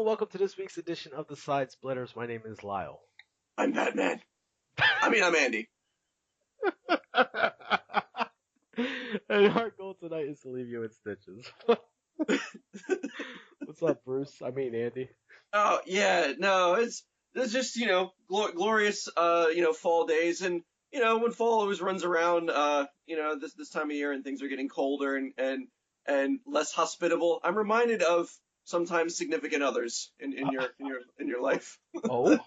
and welcome to this week's edition of the Side Splitters. My name is Lyle. I'm Batman. I'm Andy. And our goal tonight is to leave you in stitches. What's up, Bruce? I mean, Andy. Oh yeah, no, it's just glorious fall days, and when fall always runs around this time of year and things are getting colder and less hospitable. I'm reminded of sometimes significant others in your life. Oh?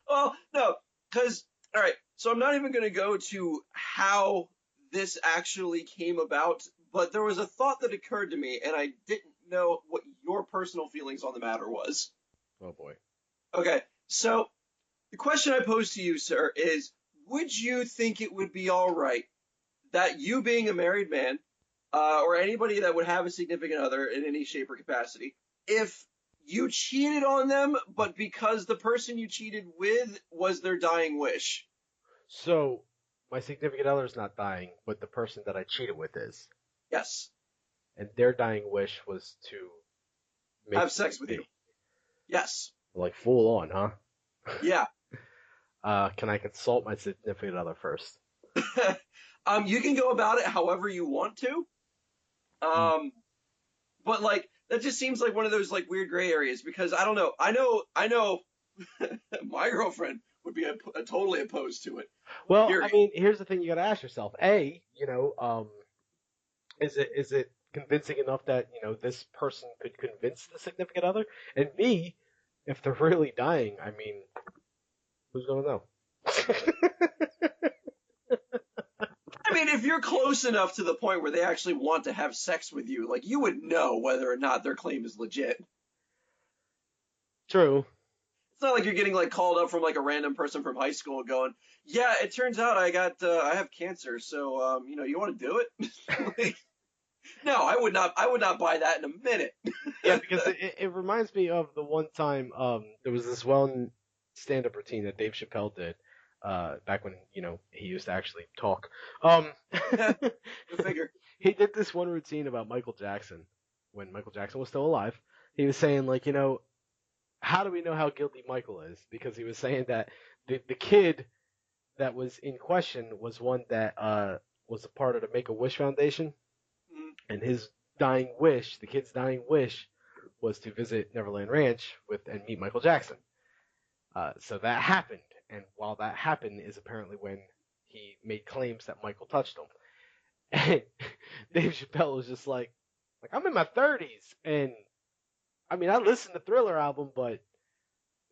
Well, no, because all right, so I'm not even going to go to how this actually came about, but there was a thought that occurred to me, and I didn't know what your personal feelings on the matter was. Oh, boy. Okay, so the question I pose to you, sir, is would you think it would be all right that you being a married man, or anybody that would have a significant other in any shape or capacity, if you cheated on them, but because the person you cheated with was their dying wish? So, my significant other's not dying, but the person that I cheated with is. Yes. And their dying wish was to have sex with you. Yes. Like, full on, huh? Yeah. Can I consult my significant other first? You can go about it however you want to. But like that just seems like one of those like weird gray areas because I don't know. I know my girlfriend would be totally opposed to it. Well, period. I mean, here's the thing you got to ask yourself. A, is it convincing enough that, this person could convince the significant other? And B, if they're really dying, I mean, who's going to know? I mean, if you're close enough to the point where they actually want to have sex with you, like, you would know whether or not their claim is legit. True. It's not like you're getting, like, called up from, like, a random person from high school going, yeah, it turns out I have cancer, so, you want to do it? Like, no, I would not buy that in a minute. Yeah, because it reminds me of the one time, there was this one stand-up routine that Dave Chappelle did. Back when, he used to actually talk. Go figure. He did this one routine about Michael Jackson when Michael Jackson was still alive. He was saying, like, how do we know how guilty Michael is? Because he was saying that the kid that was in question was one that was a part of the Make-A-Wish Foundation. Mm-hmm. And his dying wish, the kid's dying wish, was to visit Neverland Ranch and meet Michael Jackson. So that happened. And while that happened is apparently when he made claims that Michael touched him. And Dave Chappelle was just like, I'm in my 30s. And, I mean, I listened to Thriller album, but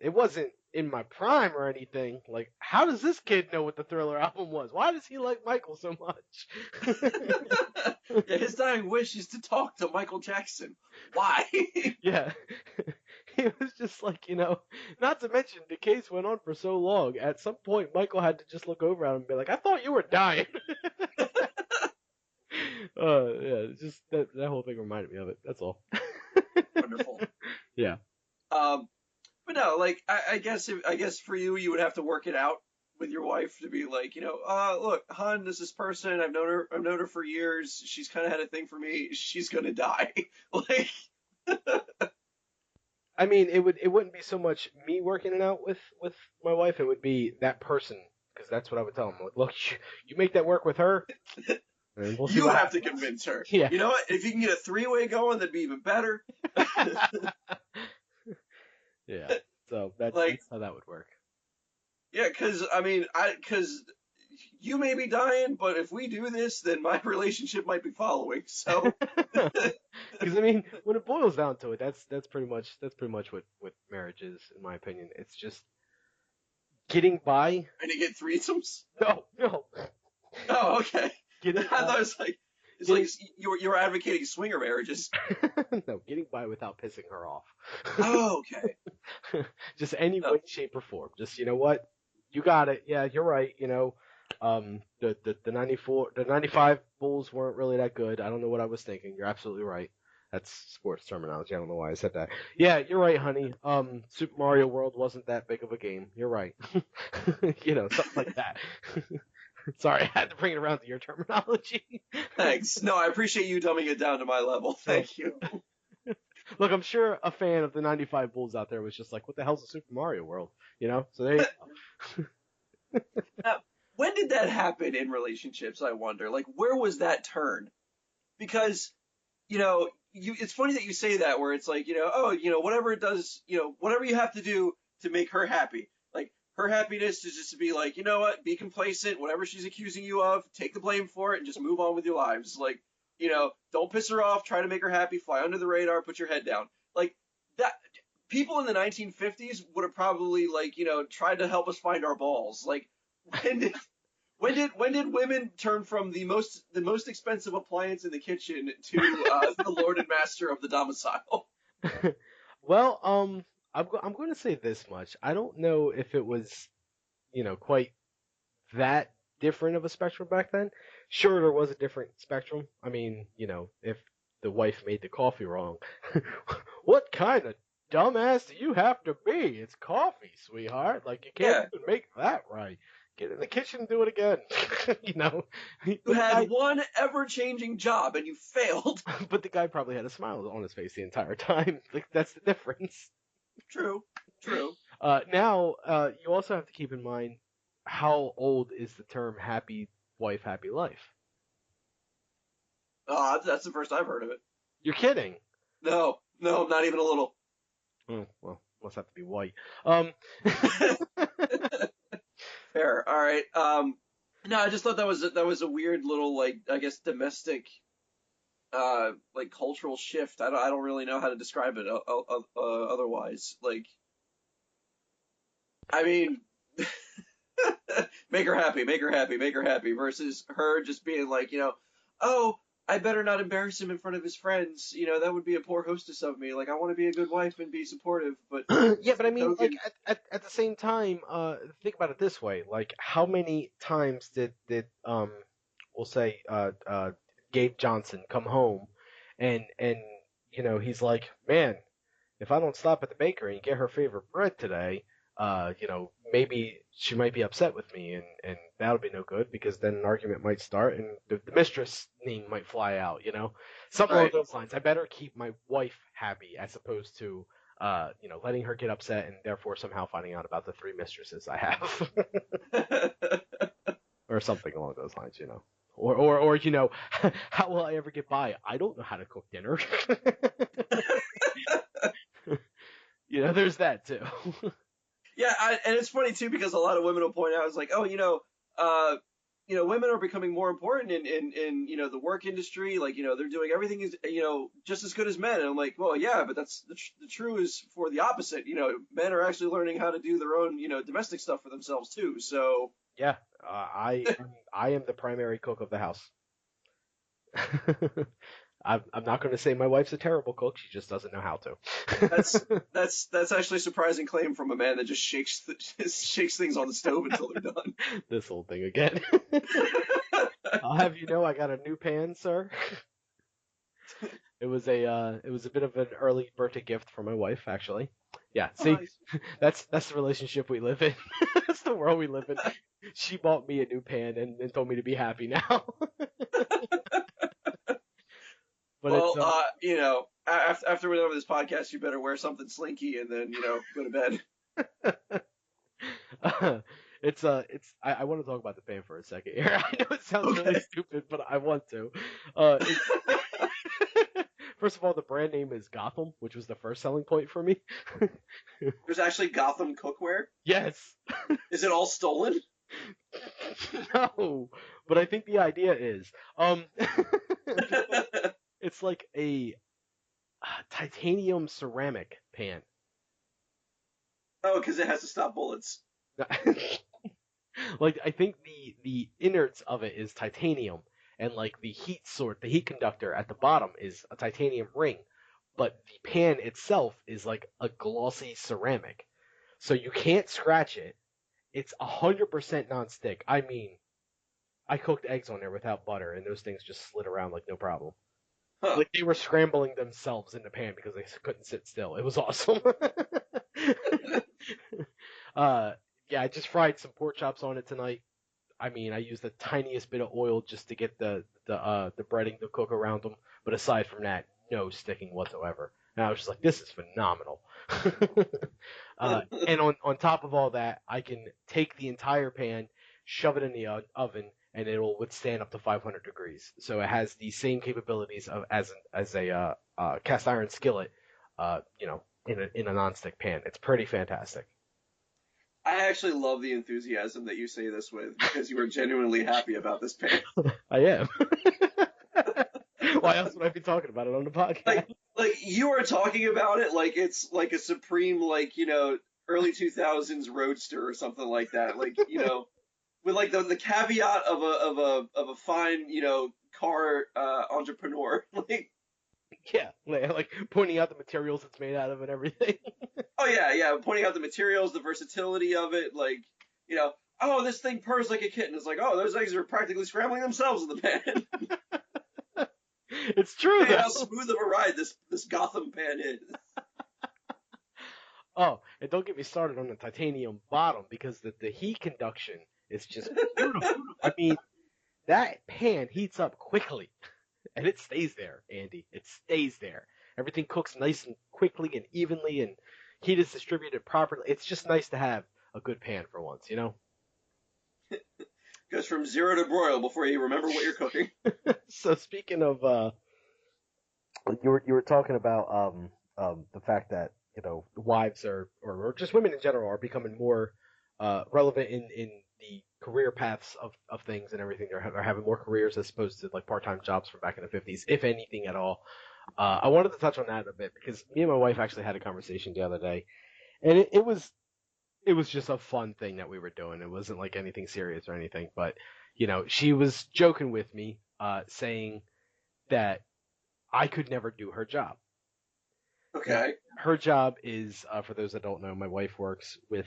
it wasn't in my prime or anything. Like, how does this kid know what the Thriller album was? Why does he like Michael so much? Yeah, his dying wish is to talk to Michael Jackson. Why? Yeah. He was just like, not to mention the case went on for so long. At some point, Michael had to just look over at him and be like, I thought you were dying. Yeah, it's just that whole thing reminded me of it. That's all. Wonderful. Yeah. But no, like, I guess for you would have to work it out with your wife to be like, look, hon, this is person. I've known her for years. She's kind of had a thing for me. She's going to die. Like, I mean, it wouldn't be so much me working it out with my wife. It would be that person, because that's what I would tell them. Look, you make that work with her. And we'll see you have to convince her. Yeah. You know what? If you can get a 3-way going, that'd be even better. Yeah. So that's how that would work. Yeah, because you may be dying, but if we do this, then my relationship might be following. So, because I mean, when it boils down to it, that's pretty much what marriage is, in my opinion. It's just getting by. And you get threesomes? No. Oh, okay. I thought it was like you're advocating swinger marriages. No, getting by without pissing her off. Oh, okay. Just any way, shape, or form. Just, you know what? You got it. Yeah, you're right. The 95 Bulls weren't really that good. I don't know what I was thinking. You're absolutely right. That's sports terminology. I don't know why I said that. Yeah, you're right, honey. Super Mario World wasn't that big of a game. You're right. Something like that. Sorry, I had to bring it around to your terminology. Thanks. No, I appreciate you dumbing it down to my level. Thank you. Look, I'm sure a fan of the '95 Bulls out there was just like, "What the hell's a Super Mario World?" You know. So there you Now, when did that happen in relationships? I wonder. Like, where was that turn? Because it's funny that you say that, where it's like, oh, whatever it does, whatever you have to do to make her happy. Like, her happiness is just to be like, you know what, be complacent, whatever she's accusing you of, take the blame for it and just move on with your lives. Like, don't piss her off, try to make her happy, fly under the radar, put your head down. Like, that, people in the 1950s would have probably, like, tried to help us find our balls. Like, when did when did women turn from the most expensive appliance in the kitchen to the lord and master of the domicile? go. Well, I'm going to say this much. I don't know if it was, quite that different of a spectrum back then. Sure, there was a different spectrum. I mean, if the wife made the coffee wrong, what kind of dumbass do you have to be? It's coffee, sweetheart. Like, you can't Yeah, even make that right. Get in the kitchen and do it again. you know, you but the had guy, one ever-changing job and you failed. but the guy probably had a smile on his face the entire time. Like, that's the difference. True, true. Now, you also have to keep in mind how old is the term "happy wife, happy life." That's the first I've heard of it. You're kidding. No, no, not even a little. Oh, well, must have to be white. Um, Fair. All right. No, I just thought that was a weird little, like, I guess, domestic like cultural shift. I don't really know how to describe it otherwise. Like, I mean, make her happy, make her happy, make her happy, versus her just being like, oh, I better not embarrass him in front of his friends. That would be a poor hostess of me. Like, I want to be a good wife and be supportive, but yeah, but I same mean, like token, at the same time, think about it this way: like, how many times did we'll say Gabe Johnson come home, and he's like, man, if I don't stop at the bakery and get her favorite bread today, maybe she might be upset with me, and that'll be no good because then an argument might start and the mistress name might fly out, something along right? those lines. I better keep my wife happy as opposed to, letting her get upset and therefore somehow finding out about the three mistresses I have, or something along those lines. Or how will I ever get by? I don't know how to cook dinner. There's that too. Yeah, and it's funny too because a lot of women will point out, it's like, oh, women are becoming more important in the work industry. Like, they're doing everything is just as good as men. And I'm like, well, yeah, but that's the true is for the opposite. Men are actually learning how to do their own domestic stuff for themselves too. So Yeah, I am the primary cook of the house. I'm not going to say my wife's a terrible cook. She just doesn't know how that's to. that's actually a surprising claim from a man that just shakes things on the stove until they're done. This whole thing again. I'll have you know I got a new pan, sir. It was a bit of an early birthday gift for my wife, actually. Yeah, Oh, see, nice. that's the relationship we live in. That's the world we live in. She bought me a new pan and told me to be happy now. But it's Well, after we're done with this podcast, you better wear something slinky and then go to bed. I want to talk about the pan for a second here. I know it sounds really Okay. stupid, but I want to. It's First of all, the brand name is Gotham, which was the first selling point for me. There's actually Gotham cookware. Yes. Is it all stolen? No, but I think the idea is it's like a titanium ceramic pan. Oh, because it has to stop bullets. Like, I think the innards of it is titanium, and like the heat conductor at the bottom is a titanium ring, but the pan itself is like a glossy ceramic, so you can't scratch it. It's 100% nonstick. I mean, I cooked eggs on there without butter, and those things just slid around like no problem. Huh. Like, they were scrambling themselves in the pan because they couldn't sit still. It was awesome. uh, yeah, I just fried some pork chops on it tonight. I mean, I used the tiniest bit of oil just to get the breading to cook around them, but aside from that, no sticking whatsoever. And I was just like, this is phenomenal. And on top of all that, I can take the entire pan, shove it in the oven, and it'll withstand up to 500 degrees. So it has the same capabilities as a cast iron skillet, in a nonstick pan. It's pretty fantastic. I actually love the enthusiasm that you say this with because you are genuinely happy about this pan. I am. Why else would I be talking about it on the podcast? Like, like you are talking about it like it's like a supreme, like, early 2000s roadster or something like that. Like, with like the caveat of a fine, car entrepreneur. Like, Yeah, like pointing out the materials it's made out of and everything. oh yeah, yeah, pointing out the materials, the versatility of it, like, oh, this thing purrs like a kitten. It's like, oh, those eggs are practically scrambling themselves in the pan. It's true Hey, how though. smooth of a ride this Gotham pan is. Oh, and don't get me started on the titanium bottom because the heat conduction is just beautiful. I mean, that pan heats up quickly and it stays there, Andy. It stays there. Everything cooks nice and quickly and evenly and heat is distributed properly. It's just nice to have a good pan for once, you know? Goes from zero to broil before you remember what you're cooking. So speaking of you were talking about the fact that wives or just women in general are becoming more relevant in the career paths of things and everything. They're having more careers as opposed to like part-time jobs from back in the 50s, if anything at all. I wanted to touch on that a bit because me and my wife actually had a conversation the other day, and it was just a fun thing that we were doing. It wasn't like anything serious or anything, but she was joking with me, saying that I could never do her job. Now, Okay. her job is, for those that don't know, my wife works with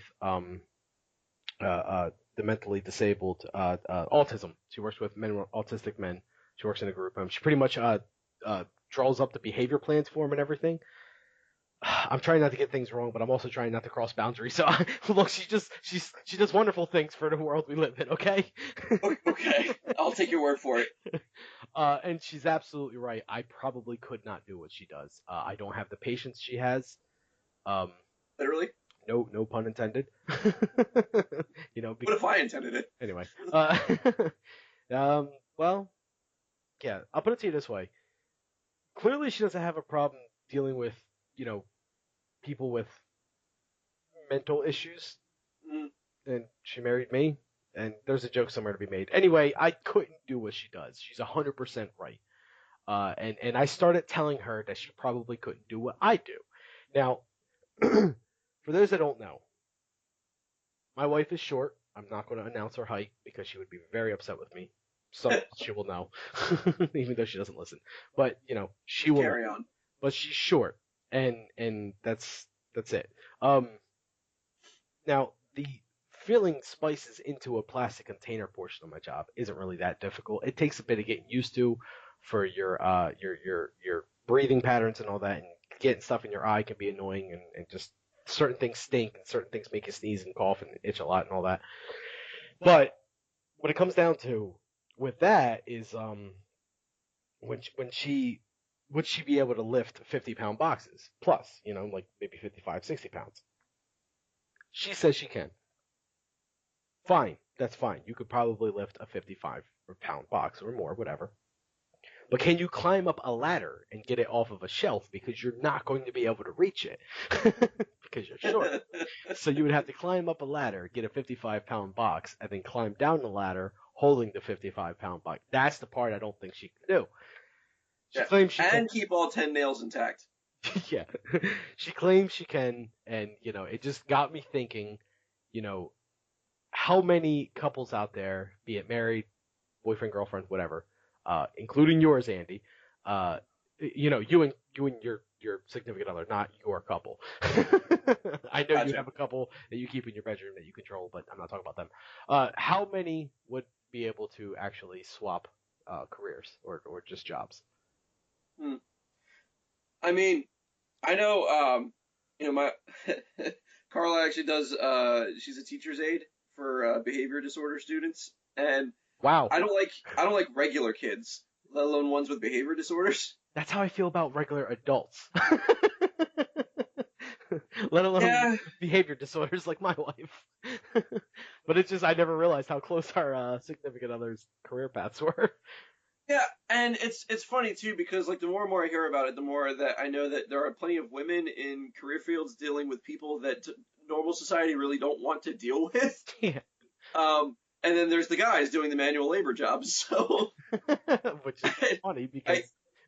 the mentally disabled, autism. She works with autistic men. She works in a group. She pretty much draws up the behavior plans for them and everything. I'm trying not to get things wrong, but I'm also trying not to cross boundaries. So look, she does wonderful things for the world we live in. Okay. Okay. I'll take your word for it. And she's absolutely right. I probably could not do what she does. I don't have the patience she has. Um, Literally. no pun intended. What if I intended it? Anyway. Well, yeah. I'll put it to you this way. Clearly, she doesn't have a problem dealing with, you know, people with mental issues. Mm. And she married me. And there's a joke somewhere to be made. Anyway, I couldn't do what she does. She's 100% right. And I started telling her that she probably couldn't do what I do. Now, for those that don't know, my wife is short. I'm not going to announce her height because she would be very upset with me. Some she will know, even though she doesn't listen. But she will know. Carry on. But she's short, and that's it. Um, Now the filling spices into a plastic container portion of my job isn't really that difficult. It takes a bit of getting used to for your breathing patterns and all that, and getting stuff in your eye can be annoying, and just certain things stink and certain things make you sneeze and cough and itch a lot and all that. But what it comes down to with that is when she would she be able to lift 50-pound boxes plus, like maybe 55, 60 pounds. She says she can. Fine, that's fine. You could probably lift a 55-pound box or more, whatever. But can you climb up a ladder and get it off of a shelf because you're not going to be able to reach it because you're short. So you would have to climb up a ladder, get a 55-pound box, and then climb down the ladder holding the 55-pound box. That's the part I don't think she can do. She Yeah. claims she And can. keep all 10 nails intact. Yeah, she claims she can, and it just got me thinking. You know, how many couples out there, be it married, boyfriend, girlfriend, whatever, including yours, Andy, you and your significant other, not your couple. I know you Gotcha. have a couple that you keep in your bedroom that you control, but I'm not talking about them. How many would be able to actually swap careers or just jobs? Hmm. I mean, I know, my Carla actually does. She's a teacher's aide for behavior disorder students, and Wow, I don't like regular kids, let alone ones with behavior disorders. that's how I feel about regular adults. let alone Yeah, behavior disorders like my wife. But it's just I never realized how close our significant others' career paths were. yeah, and it's funny too because like the more and more I hear about it, the more that I know that there are plenty of women in career fields dealing with people that normal society really don't want to deal with. Yeah. And then there's the guys doing the manual labor jobs. So Which is funny I because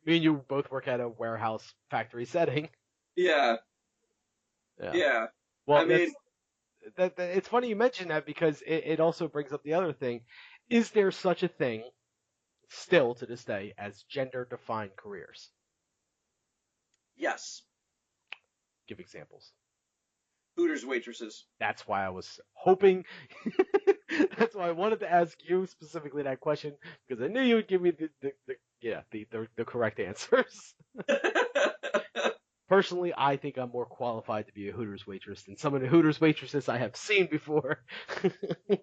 me and you both work at a warehouse factory setting. yeah, Yeah. yeah. I Well, mean, it's funny you mention that because it also brings up the other thing. Is there such a thing still to this day as gender defined careers? yes, Give examples. Hooters waitresses. That's why I was hoping. That's why I wanted to ask you specifically that question because I knew you would give me the correct answers. Personally, I think I'm more qualified to be a Hooters waitress than some of the Hooters waitresses I have seen before. But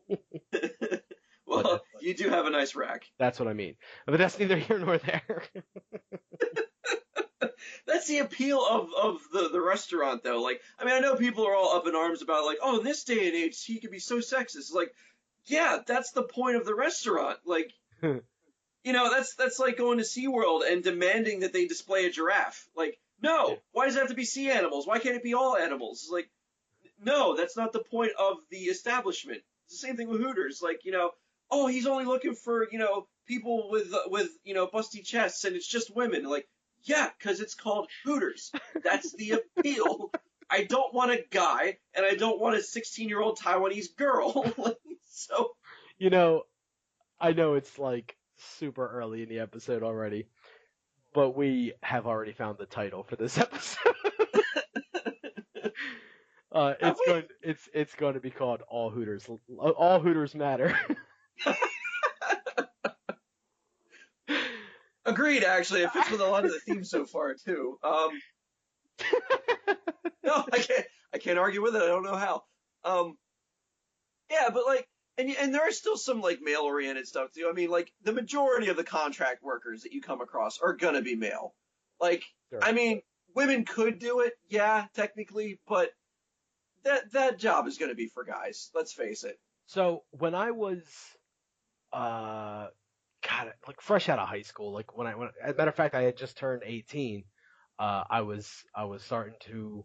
Well, you do have a nice rack. that's what I mean. But that's neither here nor there. That's the appeal of the restaurant, though. Like, I mean, I know people are all up in arms about like, oh, in this day and age, he could be so sexist. It's like, yeah, that's the point of the restaurant. Like, that's like going to SeaWorld and demanding that they display a giraffe. Like, Yeah. no, why does it have to be sea animals? Why can't it be all animals? It's like, no, that's not the point of the establishment. It's the same thing with Hooters. Like, oh, he's only looking for, people with busty chests and it's just women. Like, yeah, because it's called Hooters. That's the appeal. I don't want a guy and I don't want a 16-year-old Taiwanese girl. Like, so, You know, I know it's like super early in the episode already, but we have already found the title for this episode. have It's going to be called All Hooters Matter. agreed, actually. It fits with a lot of the themes so far, too. No, I can't argue with it. I don't know how. Um, Yeah, but like, and there are still some like male-oriented stuff too. I mean, like the majority of the contract workers that you come across are gonna be male. Like, Sure. I mean, women could do it, yeah, technically, but that job is gonna be for guys. Let's face it. So when I was uh God, like fresh out of high school, like as a matter of fact, I had just turned 18. I was starting to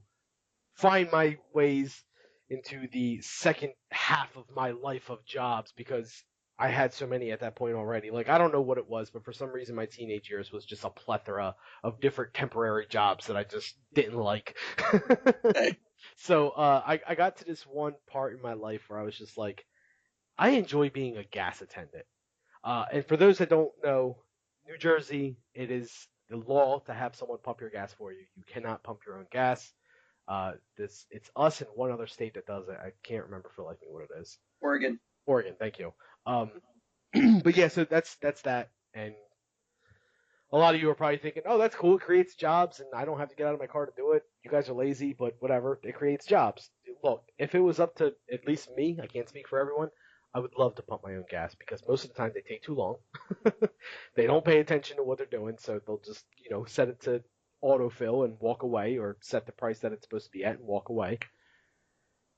find my ways into the second half of my life of jobs because I had so many at that point already. Like I don't know what it was, but for some reason my teenage years was just a plethora of different temporary jobs that I just didn't like. Hey, So I got to this one part in my life where I was just like, I enjoy being a gas attendant. And for those that don't know, New Jersey, it is the law to have someone pump your gas for you. You cannot pump your own gas. It's us and one other state that does it. I can't remember for like me what it is. Oregon. Oregon, thank you. Um, but yeah, so that's that. And a lot of you are probably thinking, oh, that's cool. It creates jobs, and I don't have to get out of my car to do it. You guys are lazy, but whatever. It creates jobs. Look, if it was up to at least me, I can't speak for everyone. I would love to pump my own gas because most of the time they take too long. They don't pay attention to what they're doing, so they'll just, set it to autofill and walk away, or set the price that it's supposed to be at and walk away.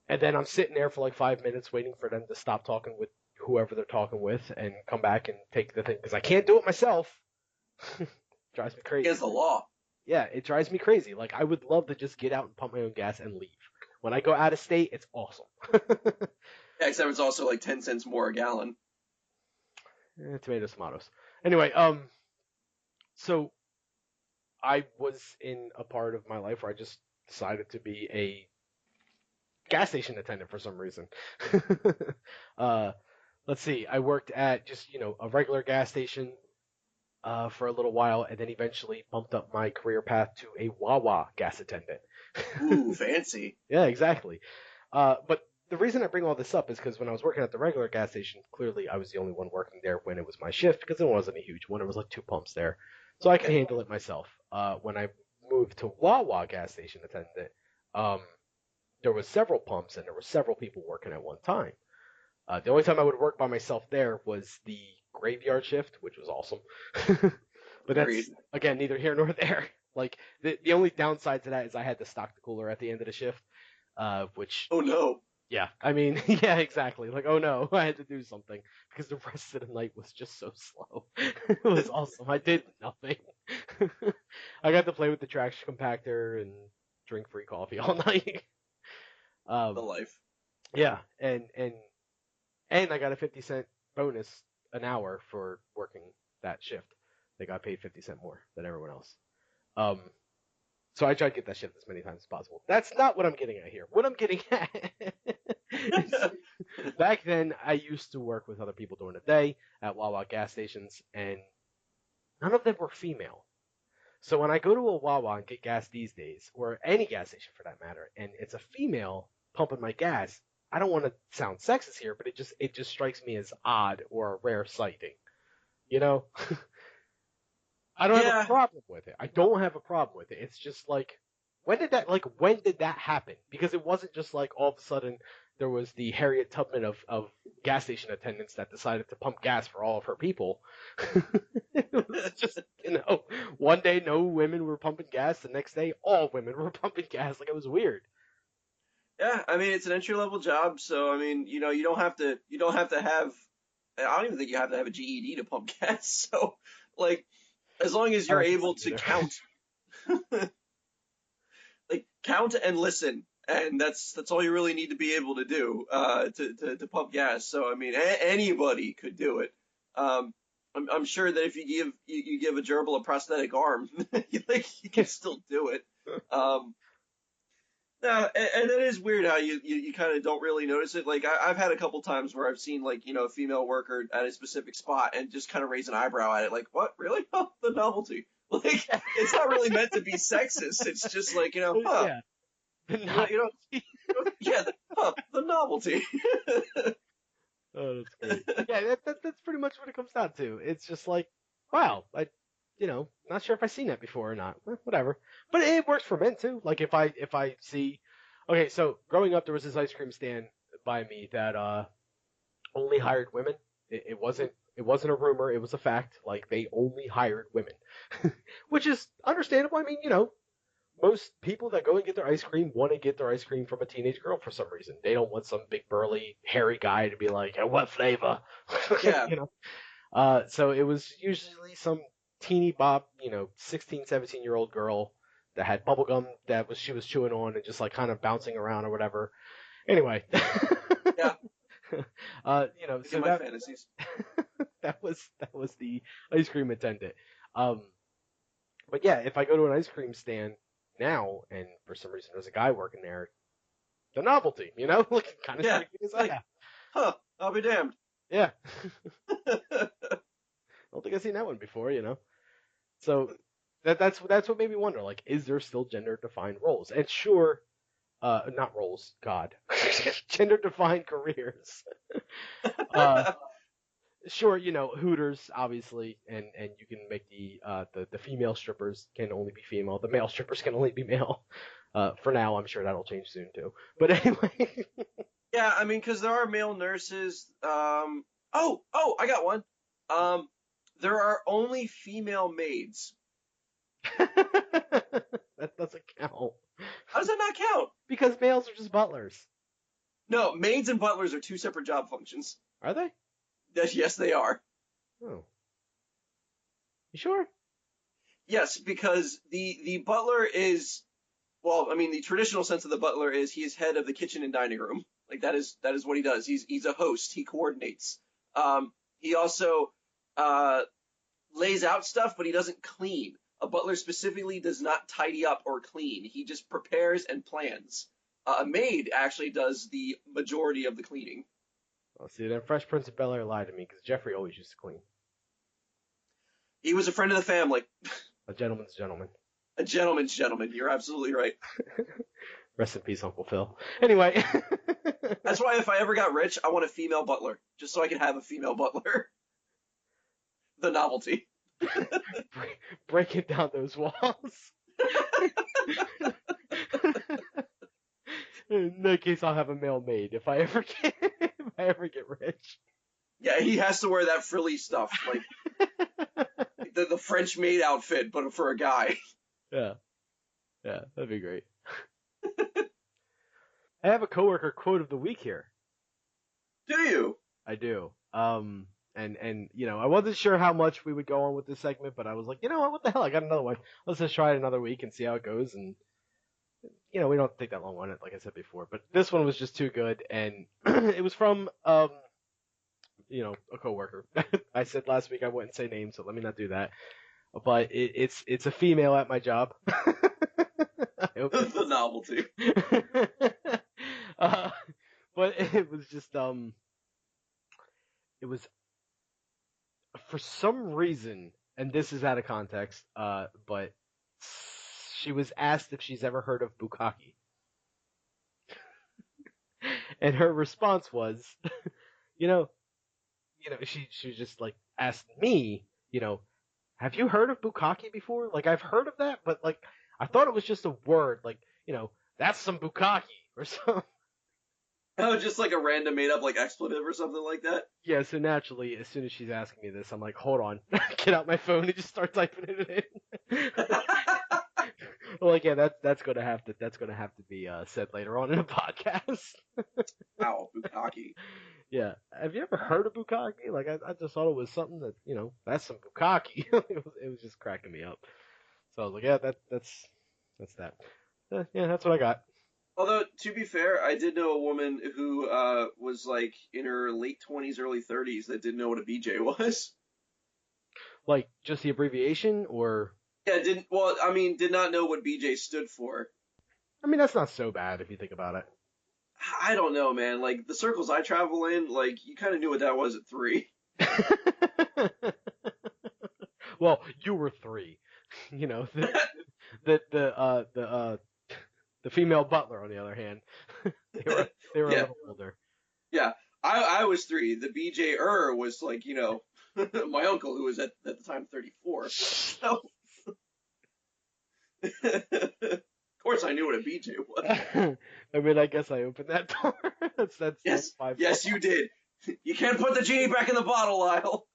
And then I'm sitting there for like 5 minutes waiting for them to stop talking with whoever they're talking with and come back and take the thing because I can't do it myself. Drives me crazy. Against the law. Yeah, it drives me crazy. Like I would love to just get out and pump my own gas and leave. When I go out of state, it's awesome. Yeah, except it's also like 10 cents more a gallon. Tomatoes. Anyway, so I was in a part of my life where I just decided to be a gas station attendant for some reason. uh, let's see. I worked at just a regular gas station for a little while, and then eventually bumped up my career path to a Wawa gas attendant. Ooh, fancy. Yeah, exactly. But the reason I bring all this up is because when I was working at the regular gas station, clearly I was the only one working there when it was my shift because it wasn't a huge one. It was like two pumps there, so I could Okay. handle it myself. When I moved to Wawa gas station attendant, um, there was several pumps and there were several people working at one time. The only time I would work by myself there was the graveyard shift, which was awesome. But Agreed. that's again neither here nor there. Like the only downside to that is I had to stock the cooler at the end of the shift, which, Oh no. yeah, I mean, yeah, exactly. Like, oh no, I had to do something because the rest of the night was just so slow. It was awesome. I did nothing. I got to play with the traction compactor and drink free coffee all night. The Um, life. yeah, and I got a 50 cent bonus an hour for working that shift. They got paid 50 cent more than everyone else. Um, so I tried to get that shift as many times as possible. That's not what I'm getting at here. What I'm getting at is back then I used to work with other people during the day at Wawa gas stations, and none of them were female. So when I go to a Wawa and get gas these days, or any gas station for that matter, and it's a female pumping my gas, I don't want to sound sexist here, but it just strikes me as odd or a rare sighting. You know, I don't have a Yeah. problem with it. I don't have a problem with it. It's just like, when did that happen? Because it wasn't just like all of a sudden there was the Harriet Tubman of gas station attendants that decided to pump gas for all of her people. It was just, one day no women were pumping gas, the next day all women were pumping gas. Like, it was weird. Yeah, I mean it's an entry level job, so I mean, you don't have to have I don't even think you have to have a GED to pump gas. So like as long as I you're don't think able so to either. count and listen, and that's all you really need to be able to do to pump gas. So I mean anybody could do it. I'm sure that if you give a gerbil a prosthetic arm, you can still do it. Um, No, and it is weird how you kind of don't really notice it. Like I've had a couple times where I've seen like a female worker at a specific spot and just kind of raise an eyebrow at it, like what really? Oh, the novelty. Like it's not really meant to be sexist. It's just like huh, Yeah, you know, not. you know, yeah, the novelty. Oh, that's great. Yeah, that's pretty much what it comes down to. It's just like, wow, not sure if I've seen that before or not. Whatever. But it works for men too. Like if I see, okay, so growing up there was this ice cream stand by me that only hired women. It wasn't a rumor. It was a fact. Like, they only hired women, which is understandable. I mean, most people that go and get their ice cream want to get their ice cream from a teenage girl for some reason. They don't want some big burly hairy guy to be like, hey, what flavor? Yeah, you know. So it was usually some teeny bop, 16, 17-year-old girl that had bubble gum that she was chewing on and just like kind of bouncing around or whatever. Anyway, yeah, so in my fantasies. that was the ice cream attendant. Um, but yeah, if I go to an ice cream stand now and for some reason there's a guy working there, the novelty, like, kind of Yeah, strikes me as, oh like yeah, huh, I'll be damned. yeah. I don't think I've seen that one before. So that's what made me wonder, like, is there still gender defined roles? And sure, not roles, God, gender defined careers. Uh, sure, Hooters obviously, and you can make the female strippers can only be female, the male strippers can only be male. For now, I'm sure that'll change soon too. But anyway, Yeah, I mean, because there are male nurses. Oh, I got one. Um, there are only female maids. that doesn't count How does that not count? because males are just butlers. No, maids and butlers are two separate job functions. Are they? Yes, they are. Oh, you sure? Yes, because the butler is, well, I mean, the traditional sense of the butler is he is head of the kitchen and dining room. Like that is what he does. He's a host. He coordinates. He also uh, lays out stuff, but he doesn't clean. A butler specifically does not tidy up or clean. He just prepares and plans. A maid actually does the majority of the cleaning. Oh, see, then Fresh Prince of Bel-Air lied to me because Jeffrey always used to clean. He was a friend of the family, A gentleman's gentleman. a gentleman's gentleman. You're absolutely right. Rest in peace, Uncle Phil. Anyway, That's why if I ever got rich, I want a female butler, just so I can have a female butler. The novelty. breaking down those walls. In that case, I'll have a male maid if I ever get rich. Yeah, he has to wear that frilly stuff, like the French maid outfit, but for a guy. Yeah, yeah, that'd be great. I have a coworker quote of the week here. Do you? I do. And I wasn't sure how much we would go on with this segment, but I was like, you know what the hell? I got another one. Let's just try it another week and see how it goes. And we don't take that long on it, like I said before. But this one was just too good, and it was from a coworker. I said last week I wouldn't say names, so let me not do that. But it's a female at my job. I hope The novelty. but it was just it was for some reason, and this is out of context, but she was asked if she's ever heard of bukkake, and her response was, you know, she was just like asked me, have you heard of bukkake before? Like I've heard of that, but like I thought it was just a word, like that's some bukkake or something. Oh, just like a random made up like expletive or something like that. Yeah, so naturally, as soon as she's asking me this, I'm like, hold on, get out my phone and just start typing it in. Like, yeah, that's gonna have to be said later on in the podcast. Wow, bukkake. Yeah, have you ever heard of bukkake? Like, I just thought it was something that that's some bukkake. It was just cracking me up. So I was like, yeah, that's that. Yeah, that's what I got. Although, to be fair, I did know a woman who was like in her late 20s, early 30s that didn't know what a BJ was. Like, just the abbreviation, or? Yeah, did not know what BJ stood for. I mean, that's not so bad if you think about it. I don't know, man. Like, the circles I travel in, like, you kind of knew what that was at 3. Well, you were 3. The female butler, on the other hand, they were a Yeah, little older. yeah. I was 3. The BJ was like, my uncle who was at the time 34. So, of course I knew what a BJ was. I mean, I guess I opened that door. That's Yes, five. yes, you did. You can't put the genie back in the bottle, Lyle.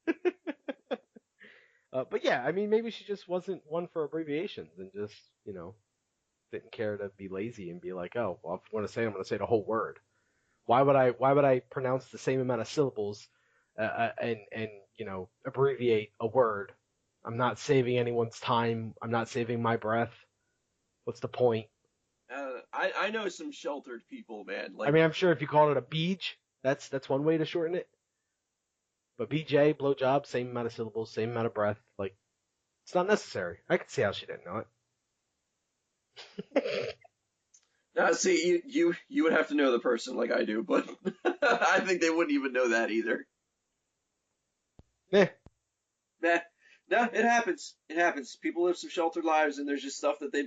But yeah, I mean, maybe she just wasn't one for abbreviations and just, didn't care to be lazy and be like, oh, well, if I'm going to say the whole word. Why would I pronounce the same amount of syllables and abbreviate a word? I'm not saving anyone's time. I'm not saving my breath. What's the point? I know some sheltered people, man. I Like, mean, I'm sure if you called it a beej, that's one way to shorten it. But BJ, blowjob, same amount of syllables, same amount of breath. Like, it's not necessary. I can see how she didn't know it. now see, you would have to know the person like I do, but I think they wouldn't even know that either. Eh. Nah, no, it happens. It happens. People live some sheltered lives, and there's just stuff that they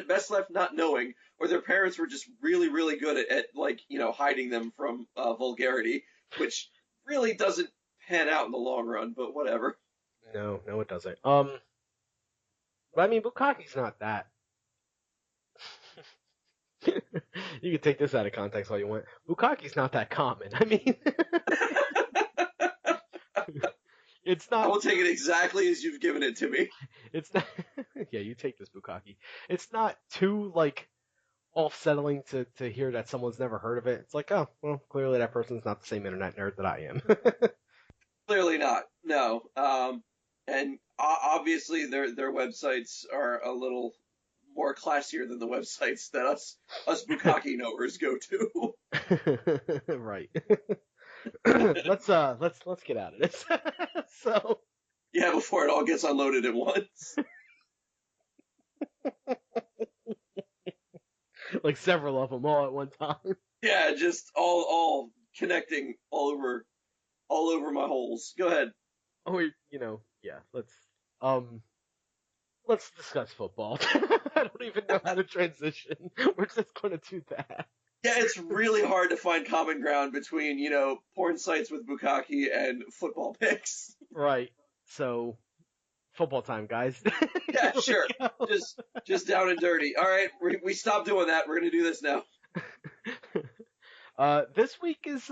best left not knowing, or their parents were just really, really good at like hiding them from vulgarity, which really doesn't pan out in the long run. But whatever. No, it doesn't. But I mean, bukkake's not that. You can take this out of context all you want. Bukkake's not that common. I mean, it's not. I will take it exactly as you've given it to me. It's not. Yeah, you take this bukkake. It's not too like off-settling to hear that someone's never heard of it. It's like, oh, well, clearly that person's not the same internet nerd that I am. Clearly not. No. And obviously their websites are a little more classier than the websites that us bukkake knowers go to. Right. Let's get out of this. So Yeah, before it all gets unloaded at once. like several of them all at one time. Yeah, just all connecting all over my holes. Go ahead. Oh, yeah. Let's discuss football. I don't even know how to transition. We're just going to do that. Yeah, it's really hard to find common ground between, porn sites with bukkake and football picks. Right. So, football time, guys. Yeah, sure. Just down and dirty. All right, we stopped doing that. We're going to do this now. This week was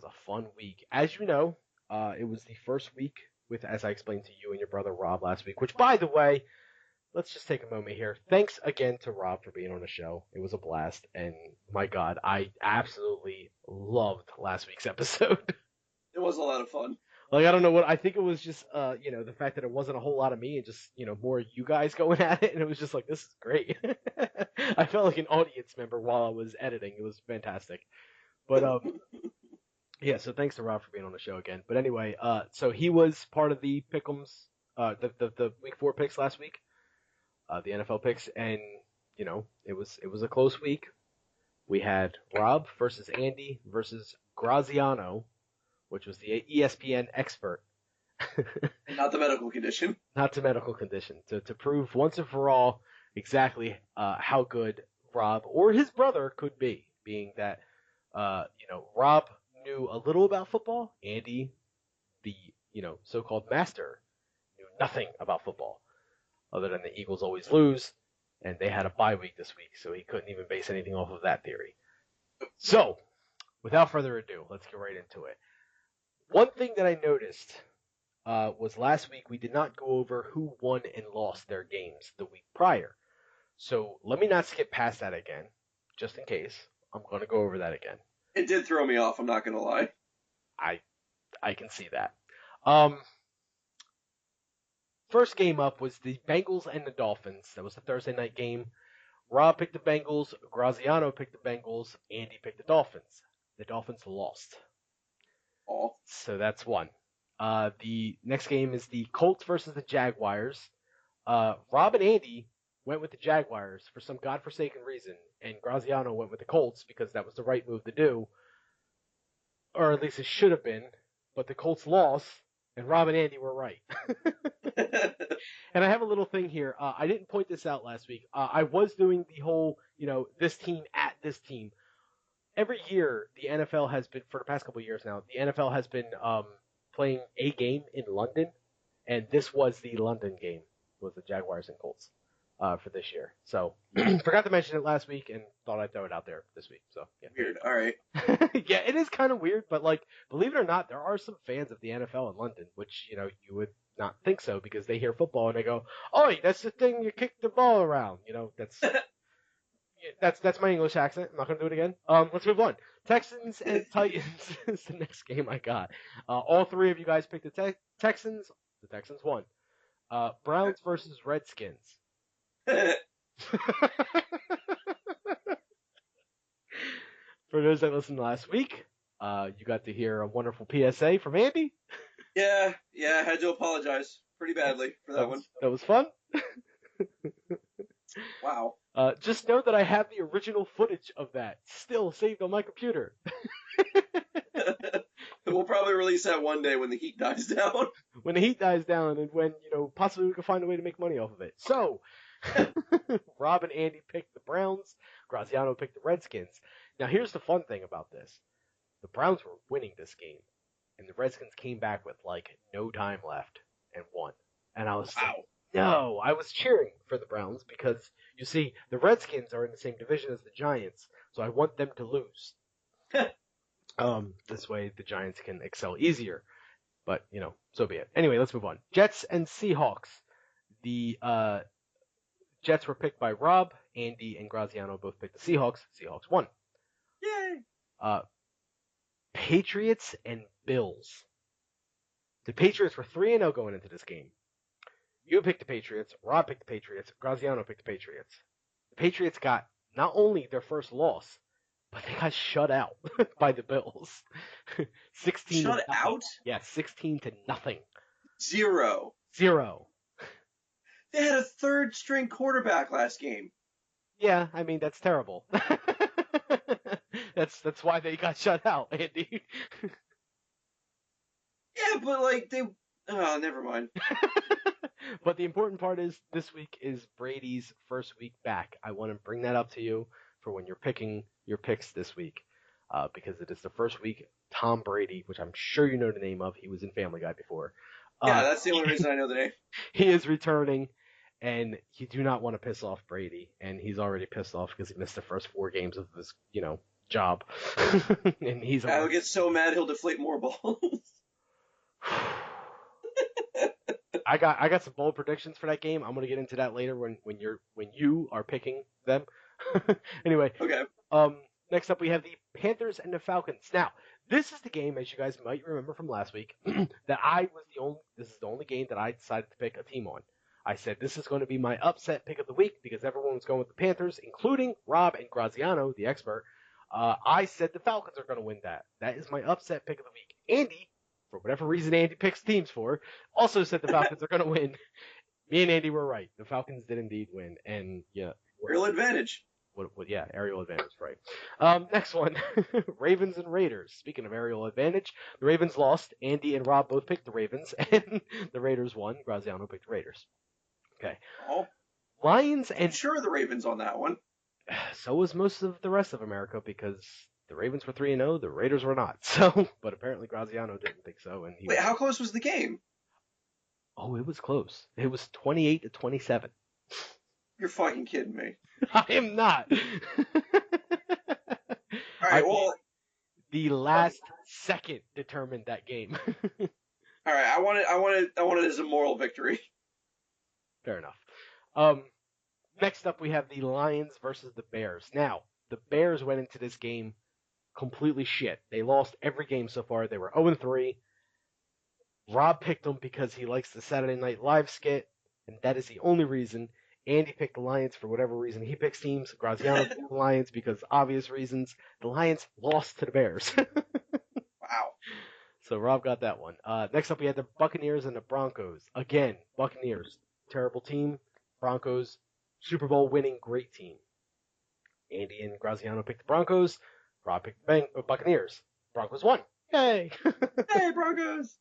a fun week. As you know, it was the first week with, as I explained to you and your brother Rob last week, which, by the way, let's just take a moment here. Thanks again to Rob for being on the show. It was a blast, and my God, I absolutely loved last week's episode. It was a lot of fun. Like, I don't know what, I think it was just, the fact that it wasn't a whole lot of me and just, more you guys going at it, and it was just like, this is great. I felt like an audience member while I was editing. It was fantastic. But, yeah, so thanks to Rob for being on the show again. But anyway, so he was part of the pick'ems, the week 4 picks last week, the NFL picks, and, it was a close week. We had Rob versus Andy versus Graziano, which was the ESPN expert. Not the medical condition. Not to medical condition. To prove once and for all exactly how good Rob or his brother could be, being that, Rob knew a little about football. Andy, the, so-called master, knew nothing about football, other than the Eagles always lose, and they had a bye week this week, so he couldn't even base anything off of that theory. So, without further ado, let's get right into it. One thing that I noticed was last week we did not go over who won and lost their games the week prior. So let me not skip past that again, just in case. I'm going to go over that again. It did throw me off, I'm not going to lie. I can see that. First game up was the Bengals and the Dolphins. That was the Thursday night game. Rob picked the Bengals, Graziano picked the Bengals, Andy picked the Dolphins. The Dolphins lost. Oh. So that's one. The next game is the Colts versus the Jaguars. Rob and Andy went with the Jaguars for some godforsaken reason, and Graziano went with the Colts because that was the right move to do, or at least it should have been, but the Colts lost, and Rob and Andy were right. And I have a little thing here. I didn't point this out last week. I was doing the whole, this team at this team. Every year, the NFL has been, for the past couple of years now, the NFL has been playing a game in London, and this was the London game, was the Jaguars and Colts for this year. So, forgot to mention it last week and thought I'd throw it out there this week. So, yeah. Weird. All right. Yeah, it is kind of weird, but believe it or not, there are some fans of the NFL in London, which, you would not think so because they hear football and they go, "Oi, that's the thing you kick the ball around." That's my English accent. I'm not going to do it again. Let's move on. Texans and Titans is the next game I got. All three of you guys picked the Texans. The Texans won. Browns versus Redskins. For those that listened last week, you got to hear a wonderful PSA from Andy. Yeah, I had to apologize pretty badly for that one. That was fun. Wow. Just know that I have the original footage of that still saved on my computer. We'll probably release that one day when the heat dies down. When the heat dies down and when, possibly we can find a way to make money off of it. So, Rob and Andy picked the Browns. Graziano picked the Redskins. Now, here's the fun thing about this. The Browns were winning this game, and the Redskins came back with, no time left and won. And I was no, I was cheering for the Browns because, you see, the Redskins are in the same division as the Giants, so I want them to lose. This way the Giants can excel easier. But, so be it. Anyway, let's move on. Jets and Seahawks. The Jets were picked by Rob. Andy and Graziano both picked the Seahawks. Seahawks won. Yay! Patriots and Bills. The Patriots were 3-0 going into this game. You picked the Patriots, Rob picked the Patriots, Graziano picked the Patriots. The Patriots got not only their first loss, but they got shut out by the Bills. 16 Shut out? Yeah, 16-0. 0. They had a third-string quarterback last game. Yeah, I mean, that's terrible. That's why they got shut out, Andy. Yeah, but, they... Oh, never mind. But the important part is this week is Brady's first week back. I want to bring that up to you for when you're picking your picks this week, because it is the first week Tom Brady, which I'm sure you know the name of. He was in Family Guy before. Yeah, that's the only reason I know the name. He is returning, and you do not want to piss off Brady, and he's already pissed off because he missed the first 4 games of his, job. And he's I'll get so mad he'll deflate more balls. I got some bold predictions for that game. I'm gonna get into that later when you are picking them. Anyway, Okay. um, next up we have the Panthers and the Falcons. Now, this is the game, as you guys might remember from last week, that I was the only. This is the only game that I decided to pick a team on. I said this is going to be my upset pick of the week because everyone was going with the Panthers, including Rob and Graziano, the expert. I said the Falcons are going to win that. That is my upset pick of the week. Andy, for whatever reason Andy picks teams for, also said the Falcons are going to win. Me and Andy were right. The Falcons did indeed win, and yeah, Real advantage. yeah, aerial advantage, right? Next one, Ravens and Raiders. Speaking of aerial advantage, the Ravens lost. Andy and Rob both picked the Ravens, and the Raiders won. Graziano picked the Raiders. Okay, Oh, Lions I'm and sure of the Ravens on that one. so was most of the rest of America because the Ravens were 3-0, the Raiders were not. So, but apparently Graziano didn't think so, and he Wait, was. how close was the game? Oh, it was close. It was 28-27. You're fucking kidding me. I am not. All I right, well, the last second determined that game. all right. I want it as a moral victory. Fair enough. Next up, we have the Lions versus the Bears. Now, the Bears went into this game completely shit. They lost every game so far. They were 0-3. Rob picked them because he likes the Saturday Night Live skit, and that is the only reason. Andy picked the Lions for whatever reason. He picks teams. Graziano picked the Lions because obvious reasons. The Lions lost to the Bears. Wow. So Rob got that one. Next up, we had the Buccaneers and the Broncos. Again, Buccaneers, terrible team. Broncos, Super Bowl winning, great team. Andy and Graziano picked the Broncos. Rob picked the Buccaneers. Broncos won. Yay! Hey, Broncos.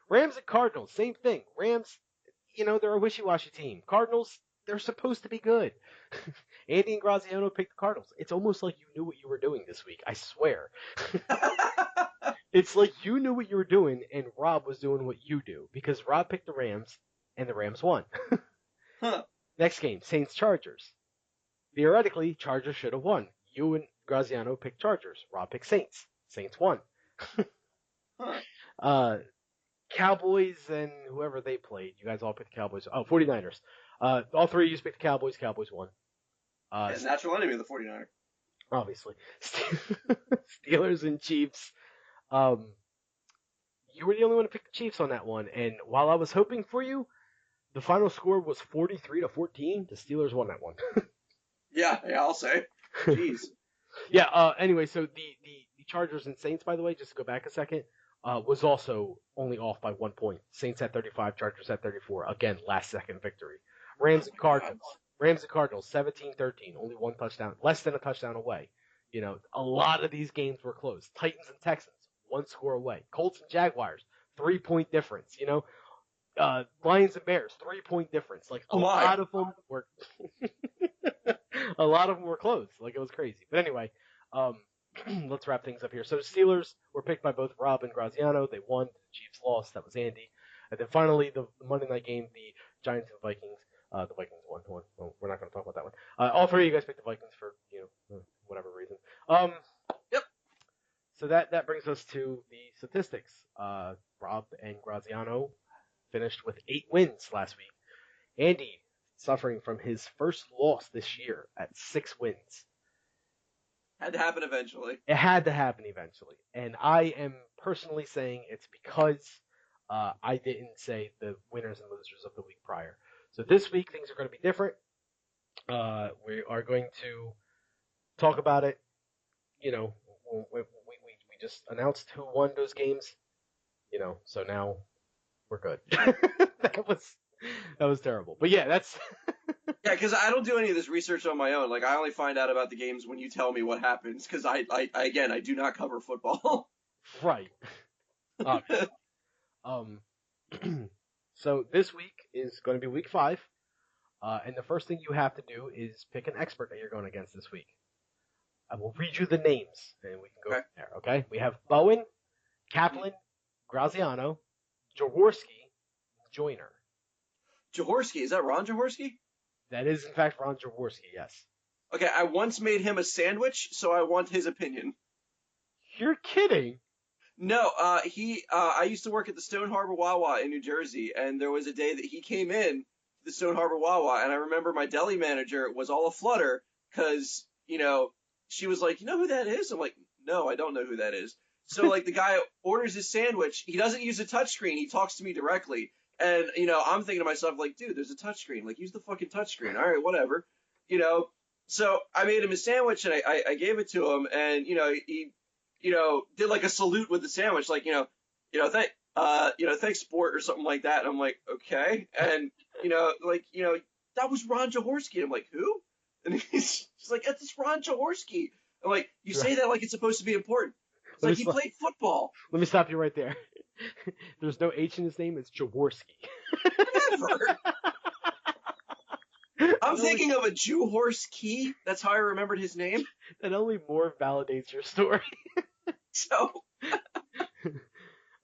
Rams and Cardinals, same thing. Rams, they're a wishy-washy team. Cardinals, they're supposed to be good. Andy and Graziano picked the Cardinals. It's almost like you knew what you were doing this week. I swear. It's like you knew what you were doing, and Rob was doing what you do because Rob picked the Rams, and the Rams won. Huh. Next game, Saints Chargers. Theoretically, Chargers should have won. You and Graziano picked Chargers. Rob picked Saints. Saints won. Huh. Cowboys and whoever they played. You guys all picked the Cowboys. Oh, 49ers. All three of you picked the Cowboys. Cowboys won. Yeah, natural enemy of the 49ers. Obviously. Steelers and Chiefs. You were the only one to pick the Chiefs on that one. And while I was hoping for you, the final score was 43-14. The Steelers won that one. Yeah, I'll say. Jeez. Yeah, anyway, so the Chargers and Saints, by the way, just to go back a second, was also only off by 1 point. Saints at 35, Chargers at 34. Again, last second victory. Rams and Cardinals. Rams and Cardinals, 17-13. Only one touchdown, less than a touchdown away. A lot of these games were close. Titans and Texans, one score away. Colts and Jaguars, 3-point difference. Lions and Bears, 3-point difference. Like a lot of them were, a lot of them were close. Like it was crazy. But anyway, let's wrap things up here. So the Steelers were picked by both Rob and Graziano. They won. The Chiefs lost. That was Andy. And then finally, the Monday night game, the Giants and Vikings. The Vikings won. Well, we're not going to talk about that one. All three of you guys picked the Vikings for whatever reason. Yep. So that brings us to the statistics. Rob and Graziano finished with 8 wins last week. Andy suffering from his first loss this year at 6 wins. Had to happen eventually. It had to happen eventually. And I am personally saying it's because I didn't say the winners and losers of the week prior. So this week things are going to be different. We are going to talk about it. We just announced who won those games. So now we're good. that was terrible. But yeah, that's Yeah, because I don't do any of this research on my own. Like, I only find out about the games when you tell me what happens. Because I do not cover football. right. So this week is going to be week 5, and the first thing you have to do is pick an expert that you're going against this week. I will read you the names, and we can go from there. Okay? We have Bowen, Kaplan, Graziano, Jaworski, Joyner. Jaworski, is that Ron Jaworski? That is, in fact, Ron Jaworski, yes. Okay, I once made him a sandwich, so I want his opinion. You're kidding. No, I used to work at the Stone Harbor Wawa in New Jersey, and there was a day that he came in to the Stone Harbor Wawa, and I remember my deli manager was all aflutter because, she was like, you know who that is? I'm like, no, I don't know who that is. So, like, the guy orders his sandwich. He doesn't use a touchscreen. He talks to me directly. And, I'm thinking to myself, like, dude, there's a touchscreen. Like, use the fucking touchscreen. All right, whatever. You know, so I made him a sandwich and I gave it to him, and, he did like a salute with the sandwich, like, thanks, sport, or something like that. And I'm like, okay. And, that was Ron Jaworski. And I'm like, who? And he's like, it's Ron Jaworski. I'm like, you say that like it's supposed to be important. It's like he played football. Let me stop you right there. There's no H in his name. It's Jaworski. Never. I'm thinking of a Jaworski. That's how I remembered his name. That only more validates your story. So,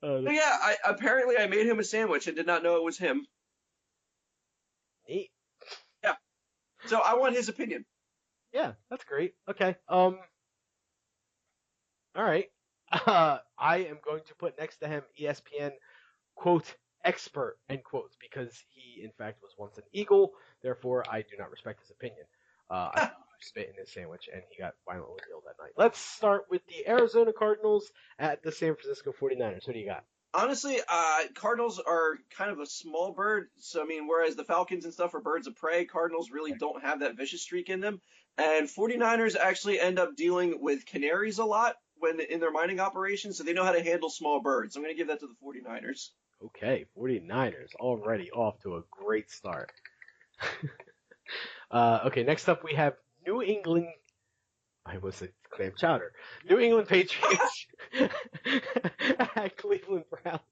yeah, apparently I made him a sandwich and did not know it was him. Neat. Yeah. So I want his opinion. Yeah, that's great. Okay. All right. I am going to put next to him ESPN quote expert end quotes because he in fact was once an Eagle. Therefore, I do not respect his opinion. I spit in his sandwich, and he got violently ill that night. Let's start with the Arizona Cardinals at the San Francisco 49ers. What do you got? Honestly, Cardinals are kind of a small bird. So, I mean, whereas the Falcons and stuff are birds of prey, Cardinals really don't have that vicious streak in them. And 49ers actually end up dealing with canaries a lot when in their mining operations, so they know how to handle small birds. I'm going to give that to the 49ers. Okay, 49ers already off to a great start. Okay, next up we have New England. I was a clam chowder. New England Patriots at Cleveland Browns.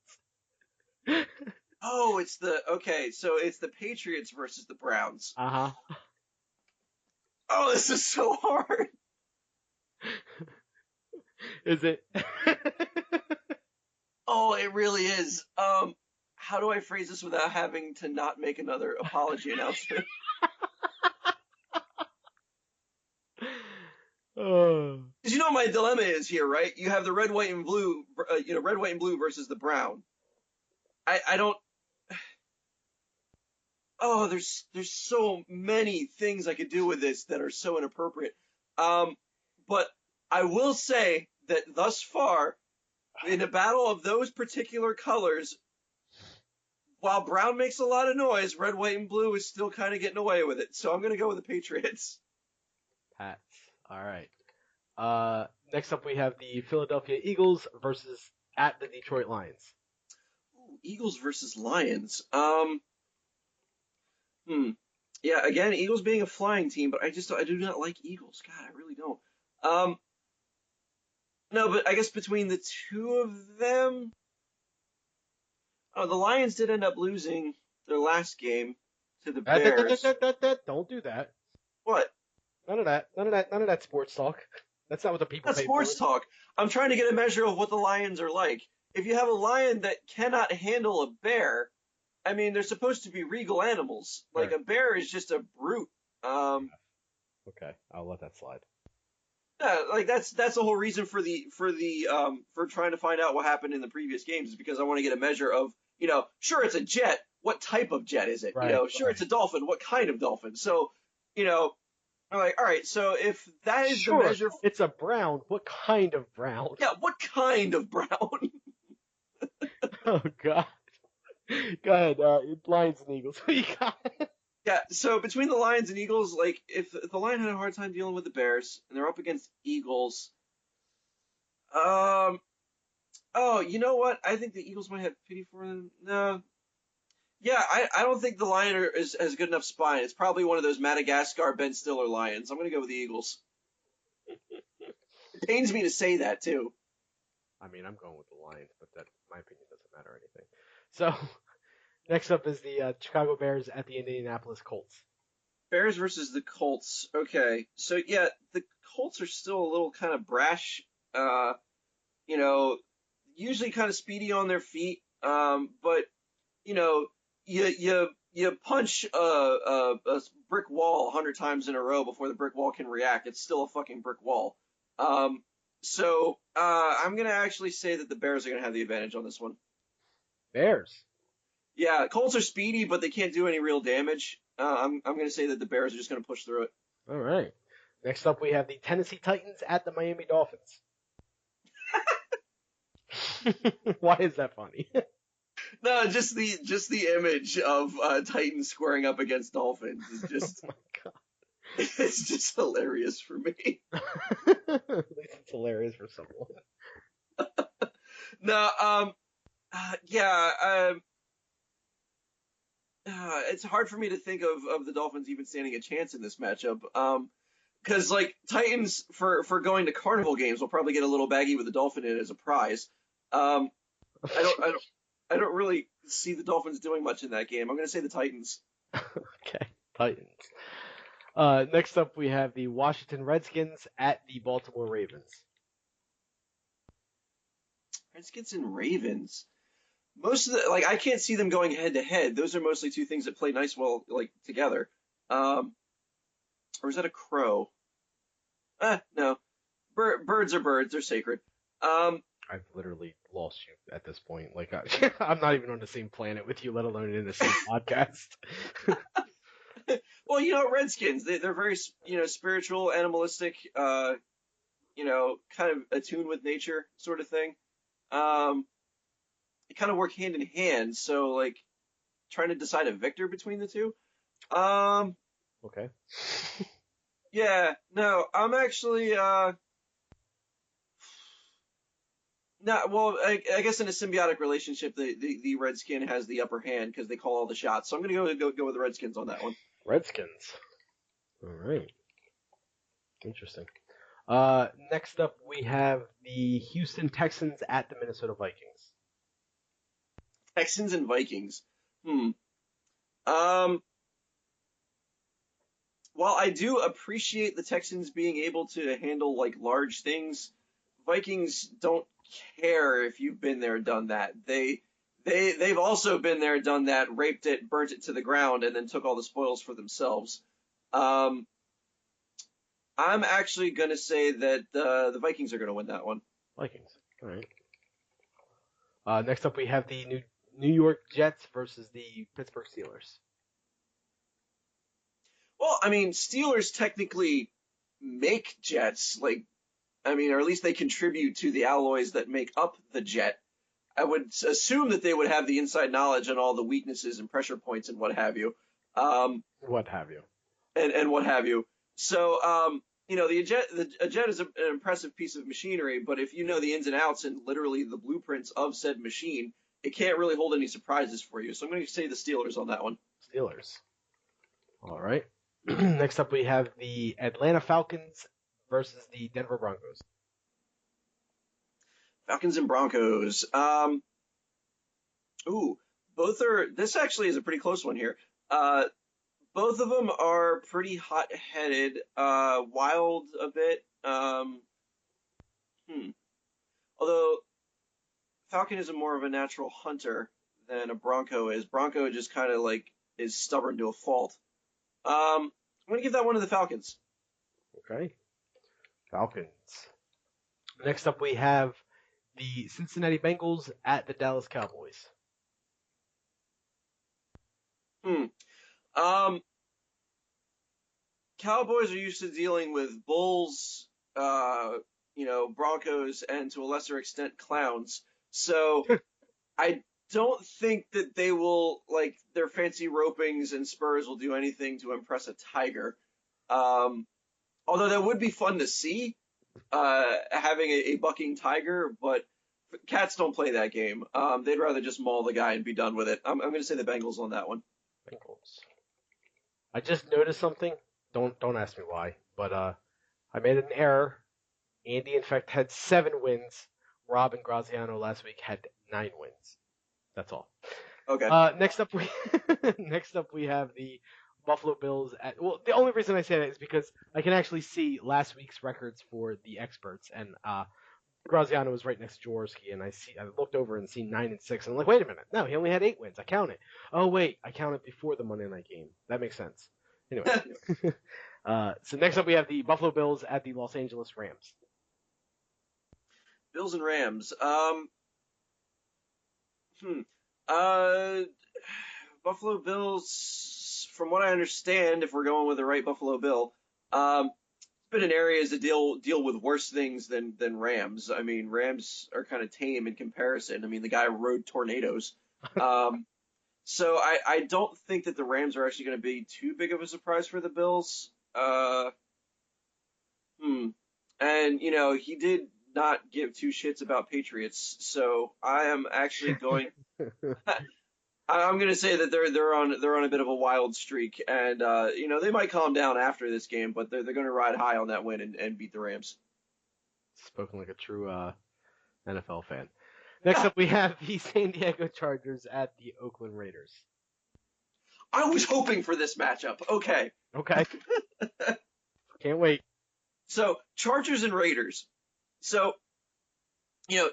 Oh, so it's the Patriots versus the Browns. Uh-huh. Oh, this is so hard. Is it? Oh, it really is. How do I phrase this without having to not make another apology announcement? Because you know what my dilemma is here, right? You have the red, white, and blue, red, white, and blue versus the brown. I don't. Oh, there's so many things I could do with this that are so inappropriate. But I will say that thus far, in a battle of those particular colors, while brown makes a lot of noise, red, white, and blue is still kind of getting away with it. So I'm going to go with the Patriots. Pats. All right. Next up, we have the Philadelphia Eagles versus at the Detroit Lions. Ooh, Eagles versus Lions. Yeah, again, Eagles being a flying team, but I do not like Eagles. God, I really don't. No, but I guess between the two of them, the Lions did end up losing their last game to the Bears. Don't do that. What? None of that sports talk. That's not what the people That's pay sports for. talk. I'm trying to get a measure of what the Lions are like. If you have a lion that cannot handle a bear, I mean, they're supposed to be regal animals. Like, Right. a bear is just a brute. Okay, I'll let that slide. Yeah, like that's the whole reason for trying to find out what happened in the previous games is because I want to get a measure of, sure, it's a jet. What type of jet is it? Right, Sure, right. it's a dolphin. What kind of dolphin? So, I'm like, all right, so if that is Sure, the measure, it's a brown. What kind of brown? yeah, what kind of brown? Oh God. Go ahead. Lions and Eagles. What you got? Yeah, so between the Lions and Eagles, like if the Lion had a hard time dealing with the Bears and they're up against Eagles, oh, you know what? I think the Eagles might have pity for them. No, yeah, I don't think the Lion has good enough spine. It's probably one of those Madagascar Ben Stiller Lions. I'm gonna go with the Eagles. It pains me to say that too. I mean, I'm going with the Lions, but that my opinion doesn't matter or anything. So next up is the Chicago Bears at the Indianapolis Colts. Bears versus the Colts. Okay, so yeah, the Colts are still a little kind of brash. Usually kind of speedy on their feet. But you punch a brick wall 100 times in a row before the brick wall can react. It's still a fucking brick wall. So I'm gonna actually say that the Bears are gonna have the advantage on this one. Bears. Yeah, Colts are speedy, but they can't do any real damage. I'm gonna say that the Bears are just gonna push through it. All right. Next up, we have the Tennessee Titans at the Miami Dolphins. Why is that funny? No, just the image of Titans squaring up against Dolphins is Oh just my god. it's just hilarious for me. At least it's hilarious for someone. No, yeah, it's hard for me to think of the Dolphins even standing a chance in this matchup. Because like Titans for going to carnival games will probably get a little baggy with the Dolphin in it as a prize. Um, I don't I don't I don't really see the Dolphins doing much in that game. I'm gonna say the Titans. Okay, Titans. Next up, we have the Washington Redskins at the Baltimore Ravens. Redskins and Ravens. Most of the like I can't see them going head to head. Those are mostly two things that play nice well like together. Um, or is that a crow? No. Birds are birds. They're sacred. Um, I've literally lost you at this point. Like I'm not even on the same planet with you, let alone in the same podcast. well, Redskins. They're very spiritual, animalistic. Kind of attuned with nature, sort of thing. Um, they kind of work hand in hand. So like trying to decide a victor between the two. Um, Okay. yeah, no, I'm actually no, well, I guess in a symbiotic relationship, the Redskin has the upper hand because they call all the shots. So I'm gonna go with the Redskins on that one. Redskins. All right. Interesting. Next up, we have the Houston Texans at the Minnesota Vikings. Texans and Vikings. Hmm. Um. While I do appreciate the Texans being able to handle like large things, Vikings don't care if you've been there, done that. They've also been there, done that, raped it, burnt it to the ground, and then took all the spoils for themselves. Um, I'm actually gonna say that the Vikings are gonna win that one. Vikings. All right. Next up, we have the New York Jets versus the Pittsburgh Steelers. Well, I mean, Steelers technically make jets, like, I mean, or at least they contribute to the alloys that make up the jet. I would assume that they would have the inside knowledge on all the weaknesses and pressure points and what have you, What have you? and what have you. So, a jet is an impressive piece of machinery, but if you know the ins and outs and literally the blueprints of said machine, it can't really hold any surprises for you. So I'm going to say the Steelers on that one. Steelers. All right. Next up, we have the Atlanta Falcons versus the Denver Broncos. Falcons and Broncos. Ooh, both are. This actually is a pretty close one here. Both of them are pretty hot-headed, wild a bit. Hmm. Although Falcon is more of a natural hunter than a Bronco is. Bronco just kind of like is stubborn to a fault. I'm gonna give that one to the Falcons. Okay. Falcons. Next up, we have the Cincinnati Bengals at the Dallas Cowboys. Hmm. Um, Cowboys are used to dealing with bulls, Broncos, and to a lesser extent clowns. So I don't think that they will like their fancy ropings and spurs will do anything to impress a tiger. Um, Although that would be fun to see, having a bucking tiger, but cats don't play that game. They'd rather just maul the guy and be done with it. I'm going to say the Bengals on that one. Bengals. I just noticed something. Don't ask me why, but I made an error. Andy, in fact, had 7 wins. Rob and Graziano last week had 9 wins. That's all. Okay. Next up, we have the Buffalo Bills at. Well, the only reason I say that is because I can actually see last week's records for the experts, and Graziano was right next to Jaworski, and I looked over and seen 9-6, and I'm like, wait a minute, no, he only had 8 wins. I count it. Oh wait, I counted before the Monday night game. That makes sense. Anyway, so next up we have the Buffalo Bills at the Los Angeles Rams. Bills and Rams. Hmm. Uh, Buffalo Bills. From what I understand, if we're going with the right Buffalo Bill, it's been in areas that deal with worse things than Rams. I mean, Rams are kind of tame in comparison. I mean, the guy rode tornadoes. Um, so I don't think that the Rams are actually going to be too big of a surprise for the Bills. Hmm. And he did not give two shits about Patriots. So I am actually going. I'm going to say that they're on a bit of a wild streak, and they might calm down after this game, but they're going to ride high on that win and beat the Rams. Spoken like a true NFL fan. Next up, we have the San Diego Chargers at the Oakland Raiders. I was hoping for this matchup. Okay, Okay. Can't wait. so Chargers and Raiders. So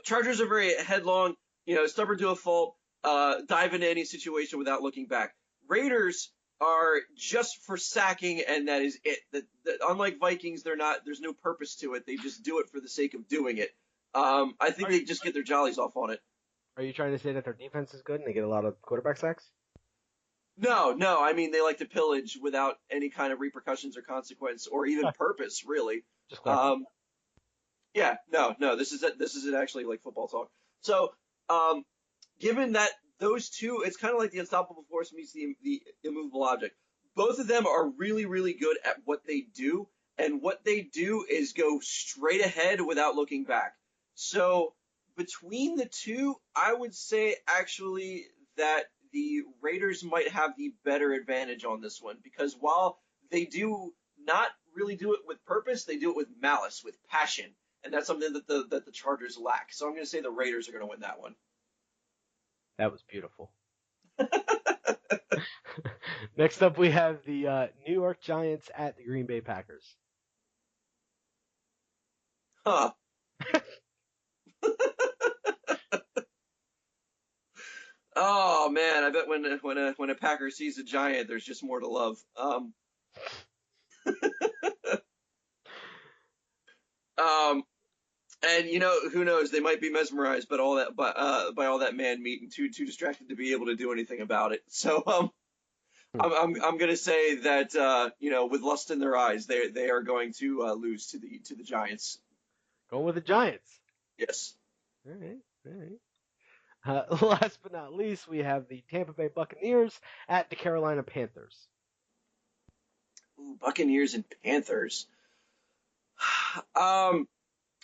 Chargers are very headlong, stubborn to a fault, dive into any situation without looking back. Raiders are just for sacking, and that is it. Unlike Vikings, there's no purpose to it. They just do it for the sake of doing it. I think they just get their jollies off on it. Are you trying to say that their defense is good and they get a lot of quarterback sacks? No, no. I mean, they like to pillage without any kind of repercussions or consequence or even purpose, really. Just clarify. Yeah, no. This is it. This is it. Actually, like football talk. So, given that those two, it's kind of like the unstoppable force meets the immovable object. Both of them are really, really good at what they do, and what they do is go straight ahead without looking back. So, between the two, I would say actually that the Raiders might have the better advantage on this one because while they do not really do it with purpose, they do it with malice, with passion, and that's something that the Chargers lack. So I'm going to say the Raiders are going to win that one. That was beautiful. Next up, we have the New York Giants at the Green Bay Packers. Huh. Oh man, I bet when a Packer sees a Giant, there's just more to love. Um, and who knows? They might be mesmerized by all that man meat and too distracted to be able to do anything about it. So I'm gonna say that with lust in their eyes, they are going to lose to the Giants. Going with the Giants. Yes. All right, all right. Last but not least, we have the Tampa Bay Buccaneers at the Carolina Panthers. Ooh, Buccaneers and Panthers. Um,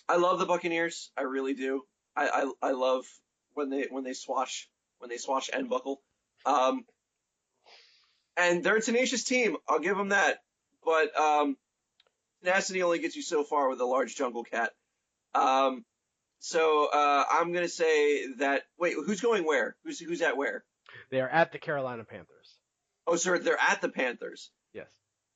I love the Buccaneers. I really do. I love when they swash and buckle. Um, and they're a tenacious team. I'll give them that. But tenacity only gets you so far with a large jungle cat. Um, so I'm gonna say that. Wait, who's going where? Who's at where? They are at the Carolina Panthers. Oh, sir, they're at the Panthers. Yes.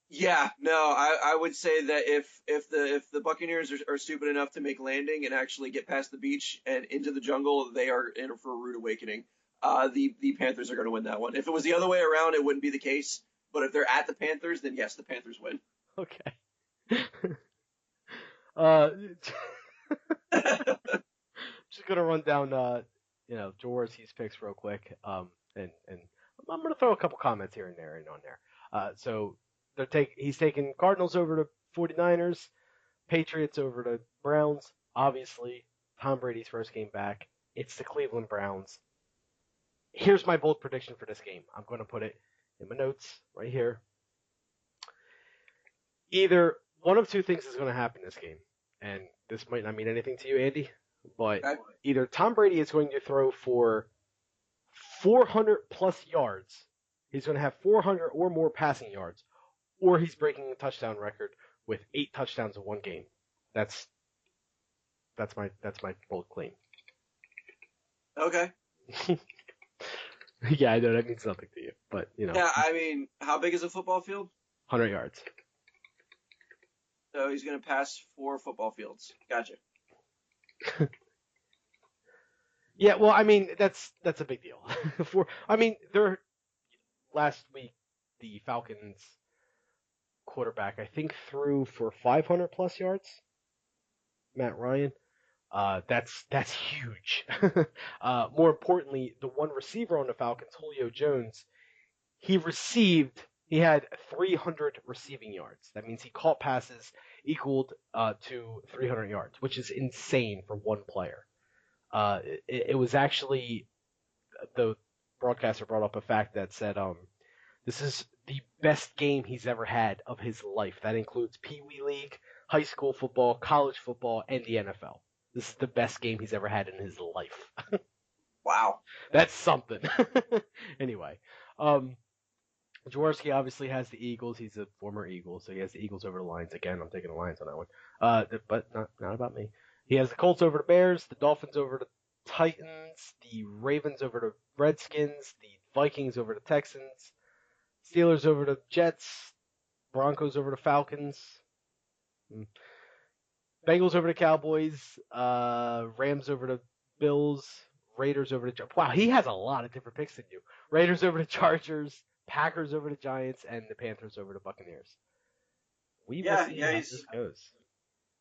Yeah, no, I would say that if the Buccaneers are stupid enough to make landing and actually get past the beach and into the jungle, they are in for a rude awakening. The Panthers are going to win that one. If it was the other way around, it wouldn't be the case. But if they're at the Panthers, then yes, the Panthers win. Okay. uh, just gonna run down Jaworski's picks real quick. And I'm gonna throw a couple comments here and there and on there. So he's taking Cardinals over to 49ers, Patriots over to Browns. Obviously, Tom Brady's first game back. It's the Cleveland Browns. Here's my bold prediction for this game. I'm going to put it in my notes right here. Either one of two things is going to happen this game, and this might not mean anything to you, Andy, but either Tom Brady is going to throw for 400 plus yards. He's going to have 400 or more passing yards, or he's breaking the touchdown record with 8 touchdowns in one game. That's my bold claim. Okay. Yeah, I know that means nothing to you, but Yeah, I mean, how big is a football field? 100 yards. So he's going to pass 4 football fields. Gotcha. Yeah, well, I mean that's a big deal. Last week the Falcons quarterback I think threw for 500 plus yards. Matt Ryan. That's huge. More importantly, the one receiver on the Falcons, Julio Jones, he had 300 receiving yards. That means he caught passes equaled to 300 yards, which is insane for one player. It was actually the broadcaster brought up a fact that said this is the best game he's ever had of his life. That includes Pee Wee League, high school football, college football, and the NFL. This is the best game he's ever had in his life. Wow. That's something. Anyway, Jaworski obviously has the Eagles. He's a former Eagle, so he has the Eagles over the Lions. Again, I'm taking the Lions on that one. But not about me. He has the Colts over the Bears, the Dolphins over the Titans, the Ravens over the Redskins, the Vikings over the Texans, Steelers over the Jets, Broncos over the Falcons, Bengals over the Cowboys, Rams over the Bills, Raiders over the... Wow, he has a lot of different picks than you. Raiders over the Chargers, Packers over the Giants, and the Panthers over the Buccaneers. We will see how this goes.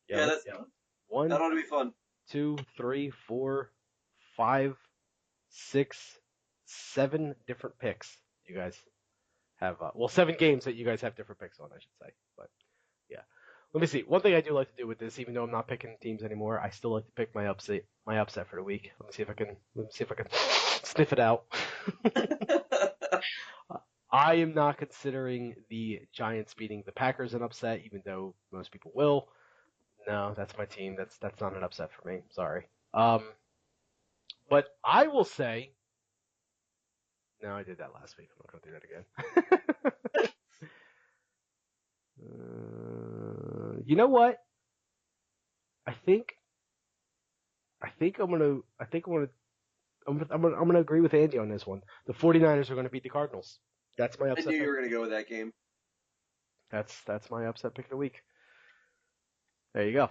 Yeah, that ought to be fun. 2, 3, 4, 5, 6, 7 different picks you guys have. 7 games that you guys have different picks on, I should say. But yeah, let me see. One thing I do like to do with this, even though I'm not picking teams anymore, I still like to pick my upset for the week. Let me see if I can sniff it out. I am not considering the Giants beating the Packers an upset, even though most people will. No, that's my team. That's not an upset for me. Sorry. But I will say. No, I did that last week. I'm not going to do that again. You know what? I think I'm gonna agree with Andy on this one. The 49ers are going to beat the Cardinals. That's my upset. I knew you were going to go with that game. That's my upset pick of the week. There you go.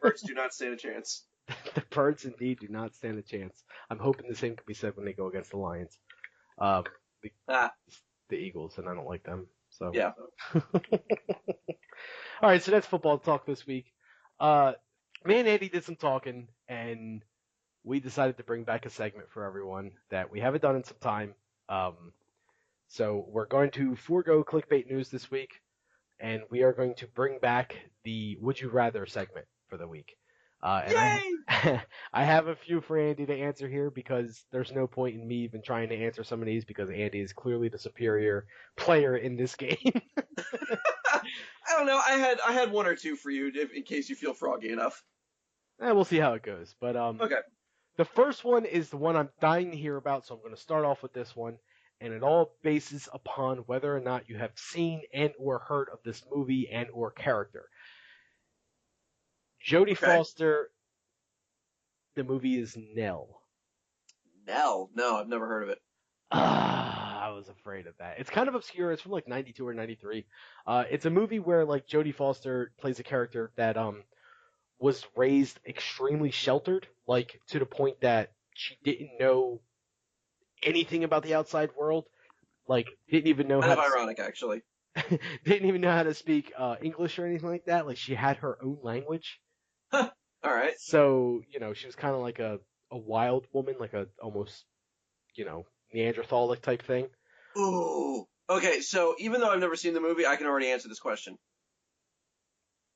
Birds do not stand a chance. The Birds indeed do not stand a chance. I'm hoping the same could be said when they go against the Lions. The Eagles, and I don't like them. So yeah. All right, so that's football talk this week. Me and Andy did some talking, and we decided to bring back a segment for everyone that we haven't done in some time. So we're going to forego clickbait news this week, and we are going to bring back the Would You Rather segment for the week. Yay! I have a few for Andy to answer here because there's no point in me even trying to answer some of these because Andy is clearly the superior player in this game. I don't know. I had one or two for you in case you feel froggy enough. We'll see how it goes. But okay. The first one is the one I'm dying to hear about, so I'm going to start off with this one. And it all bases upon whether or not you have seen and or heard of this movie and or character. Jodie Foster, the movie is Nell. Nell? No, I've never heard of it. I was afraid of that. It's kind of obscure. It's from like 92 or 93. It's a movie where like Jodie Foster plays a character that was raised extremely sheltered, like to the point that she didn't know anything about the outside world. Like didn't even know kind of ironic, actually. Didn't even know how to speak English or anything like that. Like she had her own language. Huh. All right. So, she was kind of like a wild woman, like a almost, Neanderthalic type thing. Ooh. Okay, so even though I've never seen the movie, I can already answer this question.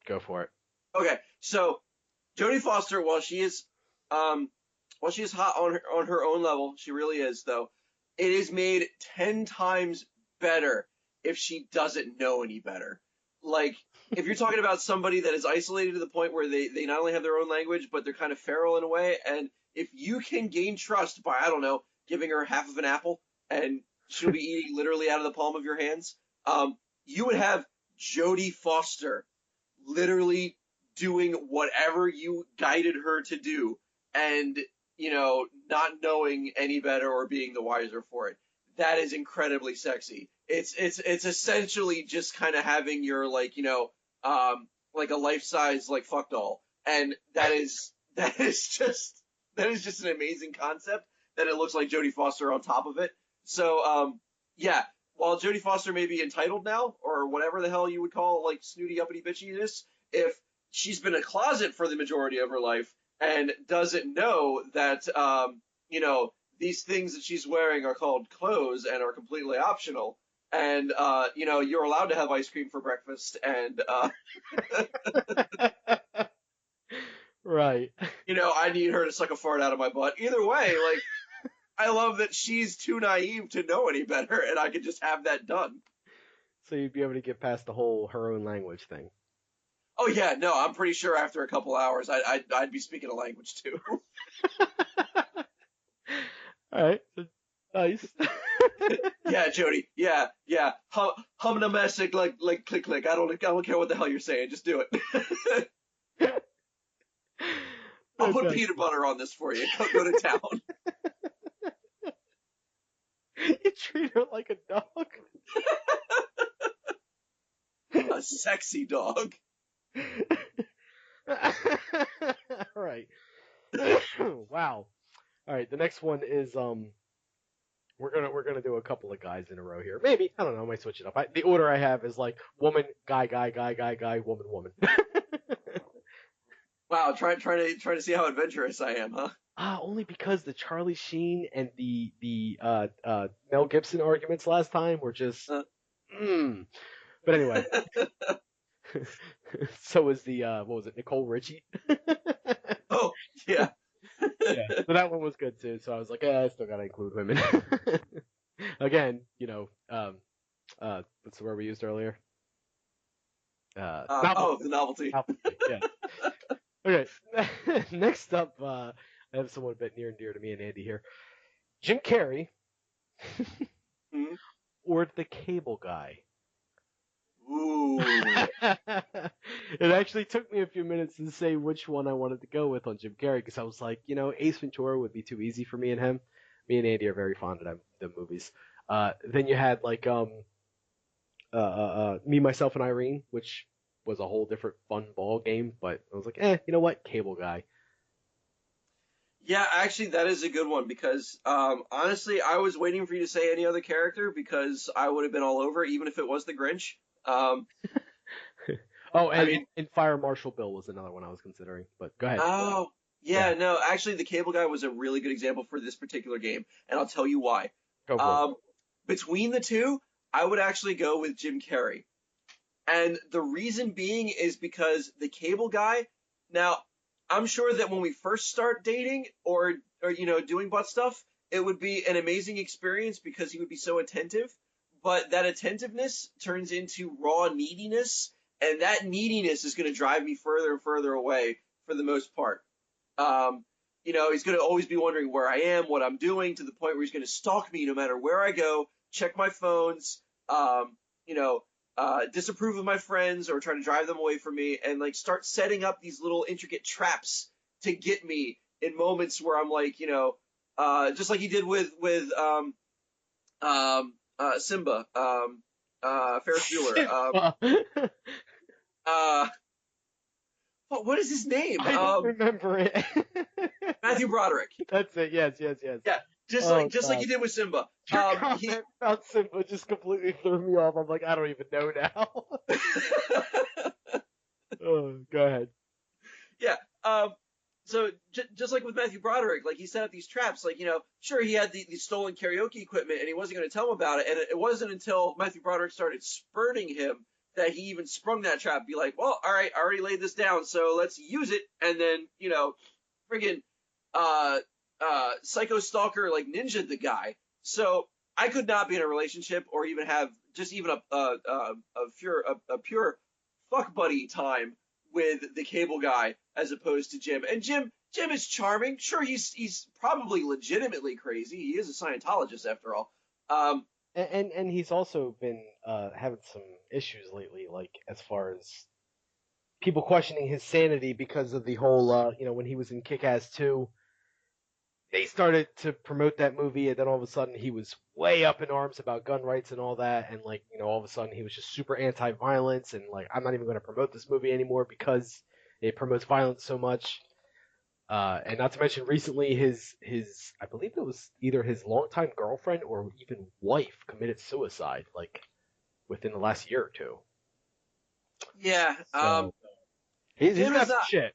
Go for it. Okay, so Jodie Foster, while she is hot on her own level, she really is though. It is made 10 times better if she doesn't know any better. Like, if you're talking about somebody that is isolated to the point where they not only have their own language, but they're kind of feral in a way, and if you can gain trust by, I don't know, giving her half of an apple, and she'll be eating literally out of the palm of your hands, you would have Jodie Foster literally doing whatever you guided her to do, and, not knowing any better or being the wiser for it. That is incredibly sexy. It's essentially just kind of having your like a life-size like fuck doll, and that is just an amazing concept that it looks like Jodie Foster on top of it. So yeah, while Jodie Foster may be entitled now or whatever the hell you would call like snooty uppity bitchiness, if she's been a closet for the majority of her life, and doesn't know that, these things that she's wearing are called clothes and are completely optional. And, you're allowed to have ice cream for breakfast. And, Right. I need her to suck a fart out of my butt. Either way, like, I love that she's too naive to know any better, and I can just have that done. So you'd be able to get past the whole her own language thing. Oh yeah, no, I'm pretty sure after a couple hours, I'd be speaking a language too. All right. Nice. Yeah, Jody. Yeah, yeah. Humming a message like click click. I don't care what the hell you're saying. Just do it. I'll put Fantastic. peanut butter on this for you. Go to town. You treat her like a dog. A sexy dog. Right. Wow. All right. The next one is we're gonna do a couple of guys in a row here. Maybe I don't know. I might switch it up. The order I have is like woman, guy, guy, guy, guy, guy, woman, woman. Wow, trying to see how adventurous I am, huh? Only because the Charlie Sheen and the Mel Gibson arguments last time were just. Uh, Mm. But anyway, so was the what was it, Nicole Richie? oh yeah. Yeah, so that one was good too. So I was like, I still gotta include women. Again, what's the word we used earlier? Oh, Novelty. the novelty. Novelty. Yeah. Okay. Next up, I have someone a bit near and dear to me and Andy here. Jim Carrey Hmm. or the Cable Guy. Ooh. It actually took me a few minutes to say which one I wanted to go with on Jim Carrey because I was like, Ace Ventura would be too easy for me and him. Me and Andy are very fond of them movies. Then you had like Me, Myself, and Irene, which was a whole different fun ball game. But I was like, you know what, Cable Guy. Yeah, actually, that is a good one because honestly, I was waiting for you to say any other character because I would have been all over, it, even if it was the Grinch. Um, Oh, I and, mean, and Fire Marshal Bill was another one I was considering. But go ahead. oh, Yeah, yeah, no, actually, the Cable Guy was a really good example for this particular game, and I'll tell you why. go for it. Um, Between the two, I would actually go with Jim Carrey. And the reason being is because the Cable Guy, now, I'm sure that when we first start dating or doing butt stuff, it would be an amazing experience because he would be so attentive. But that attentiveness turns into raw neediness, and that neediness is going to drive me further and further away for the most part. Um, he's going to always be wondering where I am, what I'm doing, to the point where he's going to stalk me no matter where I go, check my phones, you know, disapprove of my friends or try to drive them away from me, and like start setting up these little intricate traps to get me in moments where I'm like, just like he did with Simba, Ferris Bueller. Uh, what is his name? I don't remember it. Matthew Broderick. That's it. Yes, yes, yes. Yeah, just like Oh just like God. he did with Simba. Your He comment about Simba just completely threw me off. I'm like, I don't even know now. Oh, go ahead. yeah. So just like with Matthew Broderick, like he set up these traps. Like sure he had the stolen karaoke equipment, and he wasn't going to tell him about it. And it wasn't until Matthew Broderick started spurting him that he even sprung that trap. Be like, well, all right, I already laid this down, so let's use it. And then friggin' uh psycho stalker like ninja the guy. So I could not be in a relationship or even have just even a pure fuck buddy time with the Cable Guy as opposed to Jim. And Jim is charming. Sure, he's probably legitimately crazy. He is a Scientologist after all. Um, And he's also been having some issues lately, like as far as people questioning his sanity because of the whole, when he was in Kick-Ass 2, they started to promote that movie, and then all of a sudden he was way up in arms about gun rights and all that, and like, all of a sudden he was just super anti-violence, and like, I'm not even going to promote this movie anymore because it promotes violence so much. And not to mention recently his I believe it was either his longtime girlfriend or even wife committed suicide, like within the last year or two. yeah. So he's Jim got is some not. shit.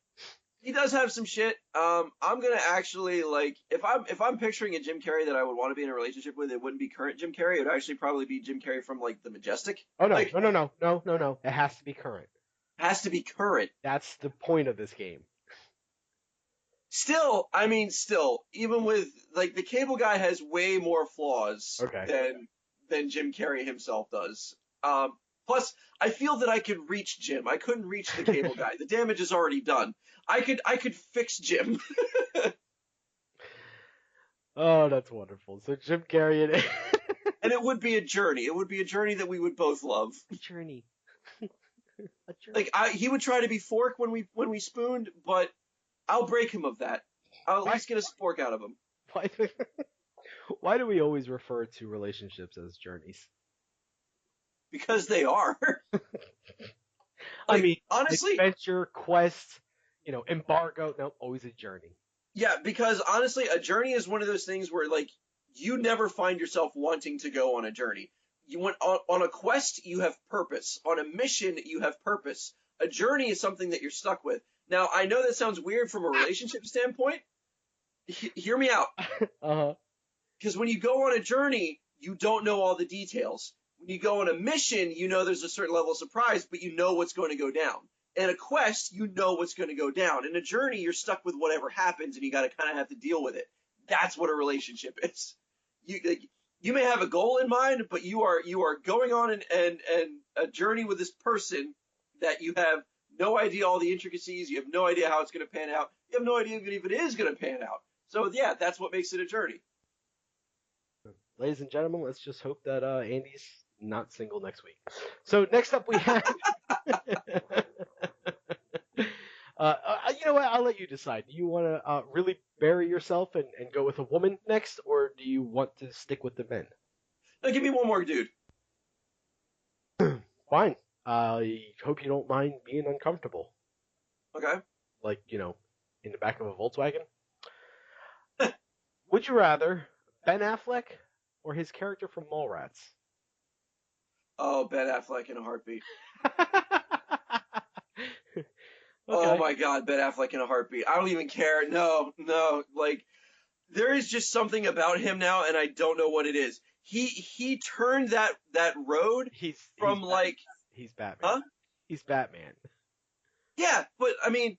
He does have some shit. I'm gonna actually like if I'm picturing a Jim Carrey that I would want to be in a relationship with, it wouldn't be current Jim Carrey. It would actually probably be Jim Carrey from like The Majestic. Oh no, Like no, no, no, no, no, no. It has to be current. has to be current. That's the point of this game. Still, I mean, still, even with like the Cable Guy has way more flaws Okay. than Jim Carrey himself does. Plus, I feel that I could reach Jim. I couldn't reach the Cable Guy. The damage is already done. I could fix Jim. Oh, that's wonderful. So Jim Carrey and And it would be a journey. It would be a journey that we would both love. a journey. A journey. Like he would try to be Fork when we spooned, but I'll break him of that. I'll at least get a spork out of him. Why, why do we always refer to relationships as journeys? Because they are. I mean, honestly, adventure, quest, embargo. No, always a journey. yeah, because honestly, a journey is one of those things where like you never find yourself wanting to go on a journey. You went on a quest, you have purpose. On a mission, you have purpose. A journey is something that you're stuck with. Now, I know that sounds weird from a relationship standpoint. Hear me out. Uh-huh. Because when you go on a journey, you don't know all the details. When you go on a mission, you know there's a certain level of surprise, but you know what's going to go down. In a quest, you know what's going to go down. In a journey, you're stuck with whatever happens, and you got to kind of have to deal with it. That's what a relationship is. You may have a goal in mind, but you are going on and a journey with this person that you have no idea all the intricacies. You have no idea how it's going to pan out. You have no idea if it is going to pan out. So yeah, that's what makes it a journey. Ladies and gentlemen, let's just hope that Andy's not single next week. So next up we have. You know what? I'll let you decide. Do you want to really bury yourself and go with a woman next, or do you want to stick with the men? Now give me one more dude. Fine. I hope you don't mind being uncomfortable. Okay. Like, in the back of a Volkswagen. Would you rather Ben Affleck or his character from Mallrats? Oh, Ben Affleck in a heartbeat. Okay. Oh my God, Ben Affleck in a heartbeat. I don't even care. No, like there is just something about him now, and I don't know what it is. He turned that road He's Batman. Huh? He's Batman. Yeah, but I mean,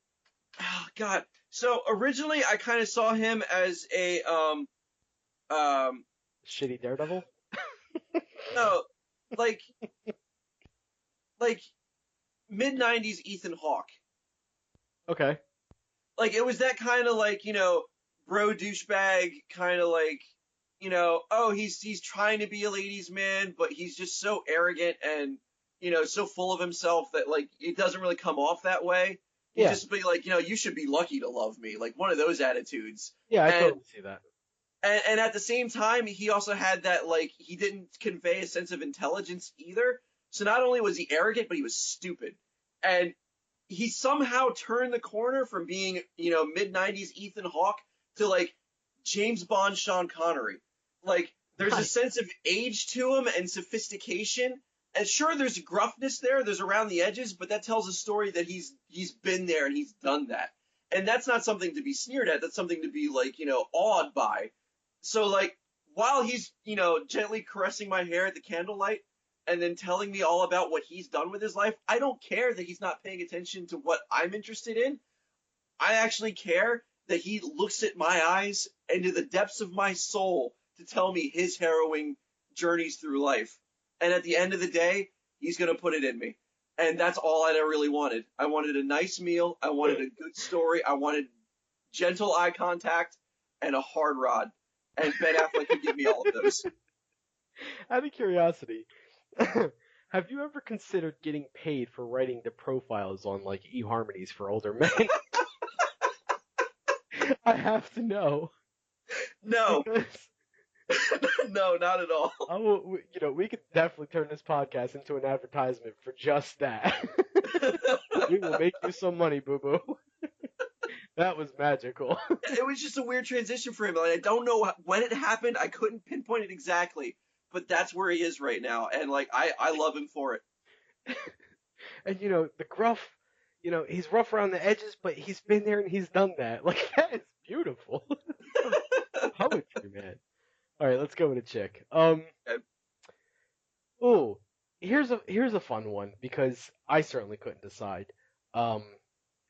oh God. So originally, I kind of saw him as a Shitty Daredevil. no, like mid-90s Ethan Hawke. Okay. Like it was that kind of like bro douchebag kind of like oh he's trying to be a ladies man, but he's just so arrogant and so full of himself that like it doesn't really come off that way. He just be like you should be lucky to love me, like one of those attitudes. Yeah, I totally see that. And at the same time, he also had that like he didn't convey a sense of intelligence either. So not only was he arrogant, but he was stupid. And he somehow turned the corner from being, mid-90s Ethan Hawke to like James Bond Sean Connery. Like there's a sense of age to him and sophistication. And sure, there's gruffness there, there's around the edges, but that tells a story that he's been there and he's done that. And that's not something to be sneered at. That's something to be like, awed by. So like while he's, gently caressing my hair at the candlelight, and then telling me all about what he's done with his life, I don't care that he's not paying attention to what I'm interested in. I actually care that he looks at my eyes and to the depths of my soul to tell me his harrowing journeys through life. And at the end of the day, he's going to put it in me. And that's all I really wanted. I wanted a nice meal. I wanted a good story. I wanted gentle eye contact and a hard rod. And Ben Affleck could give me all of those. Out of curiosity, have you ever considered getting paid for writing the profiles on like eHarmonies for older men? I have to know. No. Because, no, not at all. We could definitely turn this podcast into an advertisement for just that. We will make you some money, boo-boo. That was magical. It was just a weird transition for him. Like, I don't know when it happened. I couldn't pinpoint it exactly. But that's where he is right now, and like I love him for it. And the gruff, you know, he's rough around the edges, but he's been there and he's done that. Like, that is beautiful. Poetry, man. All right, let's go with a chick. Oh, here's a fun one because I certainly couldn't decide. Um,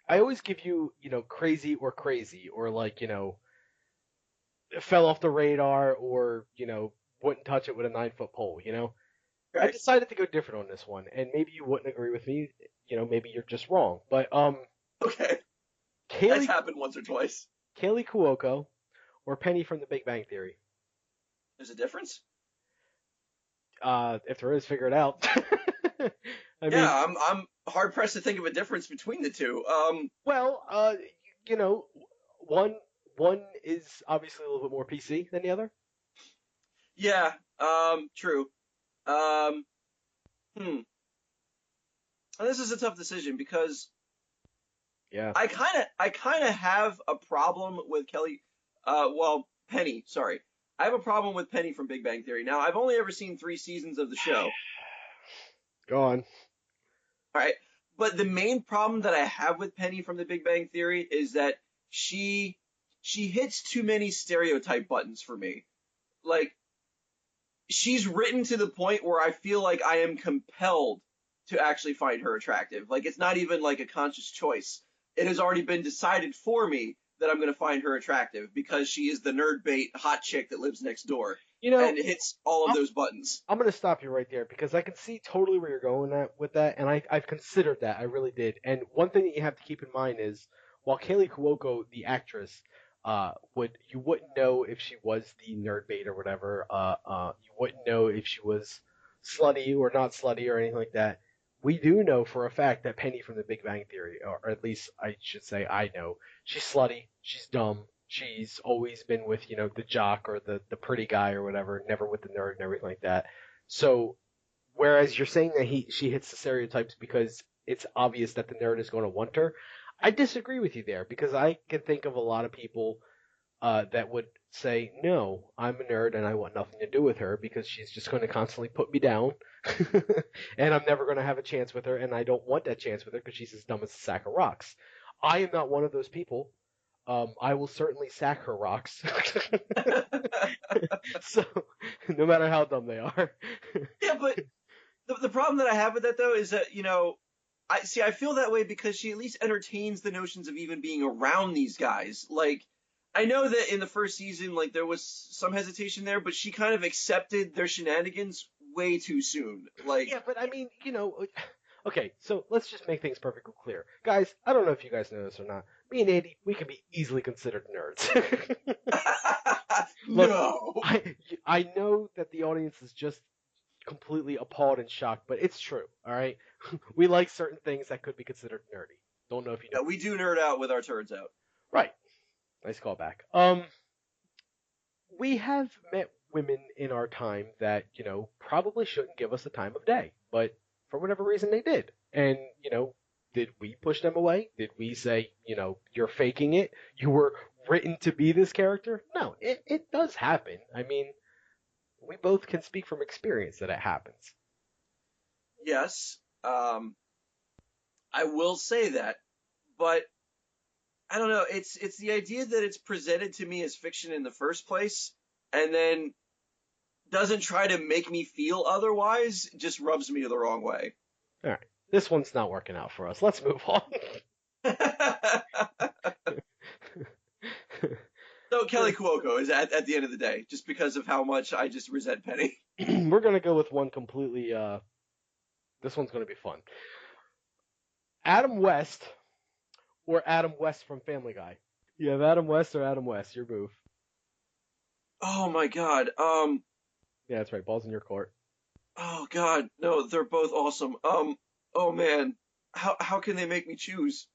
I always give you, you know, crazy or like, you know, fell off the radar or, you know, wouldn't touch it with a 9 foot pole, you know? I Right. decided to go different on this one, and maybe you wouldn't agree with me, you know, maybe you're just wrong. But Okay. That's Kaylee happened once or twice. Kaylee Cuoco or Penny from The Big Bang Theory. There's a difference? If there is, figure it out. I Yeah, mean, I'm hard pressed to think of a difference between the two. well, you know, one one is obviously a little bit more PC than the other. Yeah, true. Um, hmm. And this is a tough decision because Yeah. I kind of have a problem with Penny, sorry. I have a problem with Penny from Big Bang Theory. Now, I've only ever seen 3 seasons of the show, Go on. all right? But the main problem that I have with Penny from the Big Bang Theory is that she she hits too many stereotype buttons for me. Like, she's written to the point where I feel like I am compelled to actually find her attractive. Like, it's not even like a conscious choice. It has already been decided for me that I'm going to find her attractive because she is the nerd bait hot chick that lives next door You know, and hits all of I'm, those buttons. I'm going to stop you right there because I can see totally where you're going with that, and I've considered that. I really did. And one thing that you have to keep in mind is while Kaylee Cuoco, the actress, you wouldn't know if she was the nerd bait or whatever. You wouldn't know if she was slutty or not slutty or anything like that. We do know for a fact that Penny from The Big Bang Theory, or at least I should say I know, she's slutty, she's dumb, she's always been with, you know, the jock or the pretty guy or whatever, never with the nerd and everything like that. So whereas you're saying that she hits the stereotypes because it's obvious that the nerd is going to want her, I disagree with you there because I can think of a lot of people that would say, no, I'm a nerd and I want nothing to do with her because she's just going to constantly put me down and I'm never going to have a chance with her and I don't want that chance with her because she's as dumb as a sack of rocks. I am not one of those people. I will certainly sack her rocks. So, no matter how dumb they are. Yeah, but the problem that I have with that though is that, I feel that way because she at least entertains the notions of even being around these guys. Like, I know that in the first season, like, there was some hesitation there, but she kind of accepted their shenanigans way too soon. Like, Yeah, but I mean, you know, okay, so let's just make things perfectly clear. Guys, I don't know if you guys know this or not. Me and Andy, we can be easily considered nerds. Look, no. I know that the audience is just completely appalled and shocked, but it's true, all right? We like certain things that could be considered nerdy. Don't know if you know. Yeah, we do nerd out with our turds out. Right. Nice callback. We have met women in our time that, you know, probably shouldn't give us the time of day, but for whatever reason they did. And, you know, did we push them away? Did we say, you know, you're faking it? You were written to be this character? No, it does happen. I mean, we both can speak from experience that it happens. Yes, I will say that, but I don't know. It's the idea that it's presented to me as fiction in the first place, and then doesn't try to make me feel otherwise. Just rubs me the wrong way. All right. This one's not working out for us. Let's move on. So Kelly Cuoco is at the end of the day, just because of how much I just resent Penny. We're going to go with one completely, this one's going to be fun. Adam West or Adam West from Family Guy? You have Adam West or Adam West? Your move. Oh my god. Yeah, that's right. Ball's in your court. Oh god. No, they're both awesome. Oh man. How can they make me choose?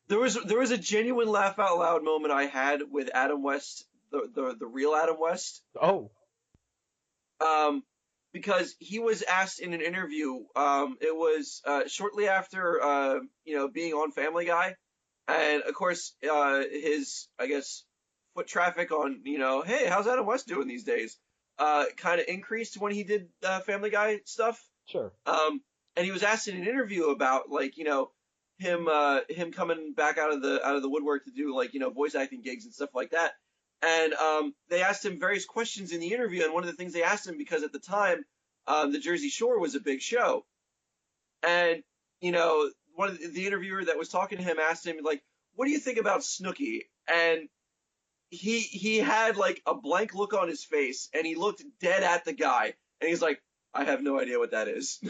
There was a genuine laugh out loud moment I had with Adam West, the real Adam West. Oh, Um, because he was asked in an interview. It was shortly after being on Family Guy, and of course his, I guess, foot traffic on, hey, how's Adam West doing these days? Kind of increased when he did Family Guy stuff. sure. And he was asked in an interview about, like, him coming back out of the woodwork to do like voice acting gigs and stuff like that. And they asked him various questions in the interview, and one of the things they asked him, because at the time the Jersey Shore was a big show, and one of the interviewer that was talking to him asked him like, "What do you think about Snooki?" And he had like a blank look on his face, and he looked dead at the guy, and he's like, "I have no idea what that is."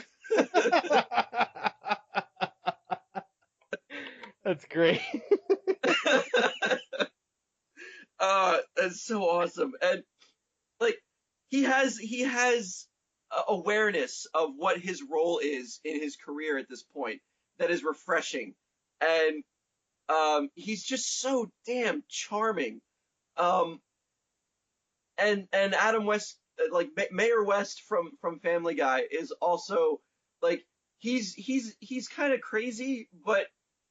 That's great. That's so awesome. And like he has awareness of what his role is in his career at this point that is refreshing. And he's just so damn charming. Um, and Adam West, like Mayor West from Family Guy, is also like he's kind of crazy, but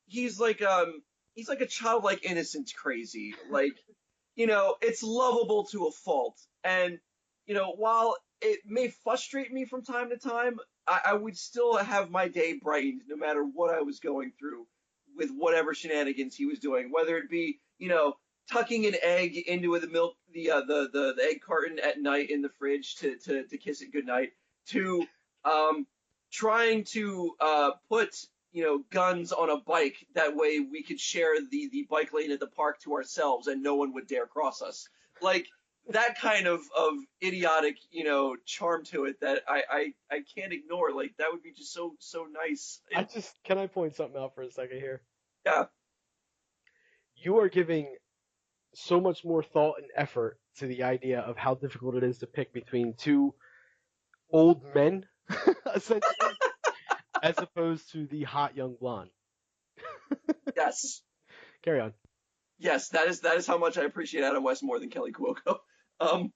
he's like he's like a childlike innocence crazy. Like it's lovable to a fault. And while it may frustrate me from time to time, I would still have my day brightened no matter what I was going through with whatever shenanigans he was doing, whether it be tucking an egg into the milk the egg carton at night in the fridge to kiss it goodnight, to trying to put guns on a bike, that way we could share the bike lane at the park to ourselves and no one would dare cross us. Like that kind of idiotic charm to it that I can't ignore. Like that would be just so nice. Can I point something out for a second here? Yeah. You are giving so much more thought and effort to the idea of how difficult it is to pick between two old men, essentially, as opposed to the hot young blonde. Yes. Carry on. Yes, that is how much I appreciate Adam West more than Kelly Cuoco. And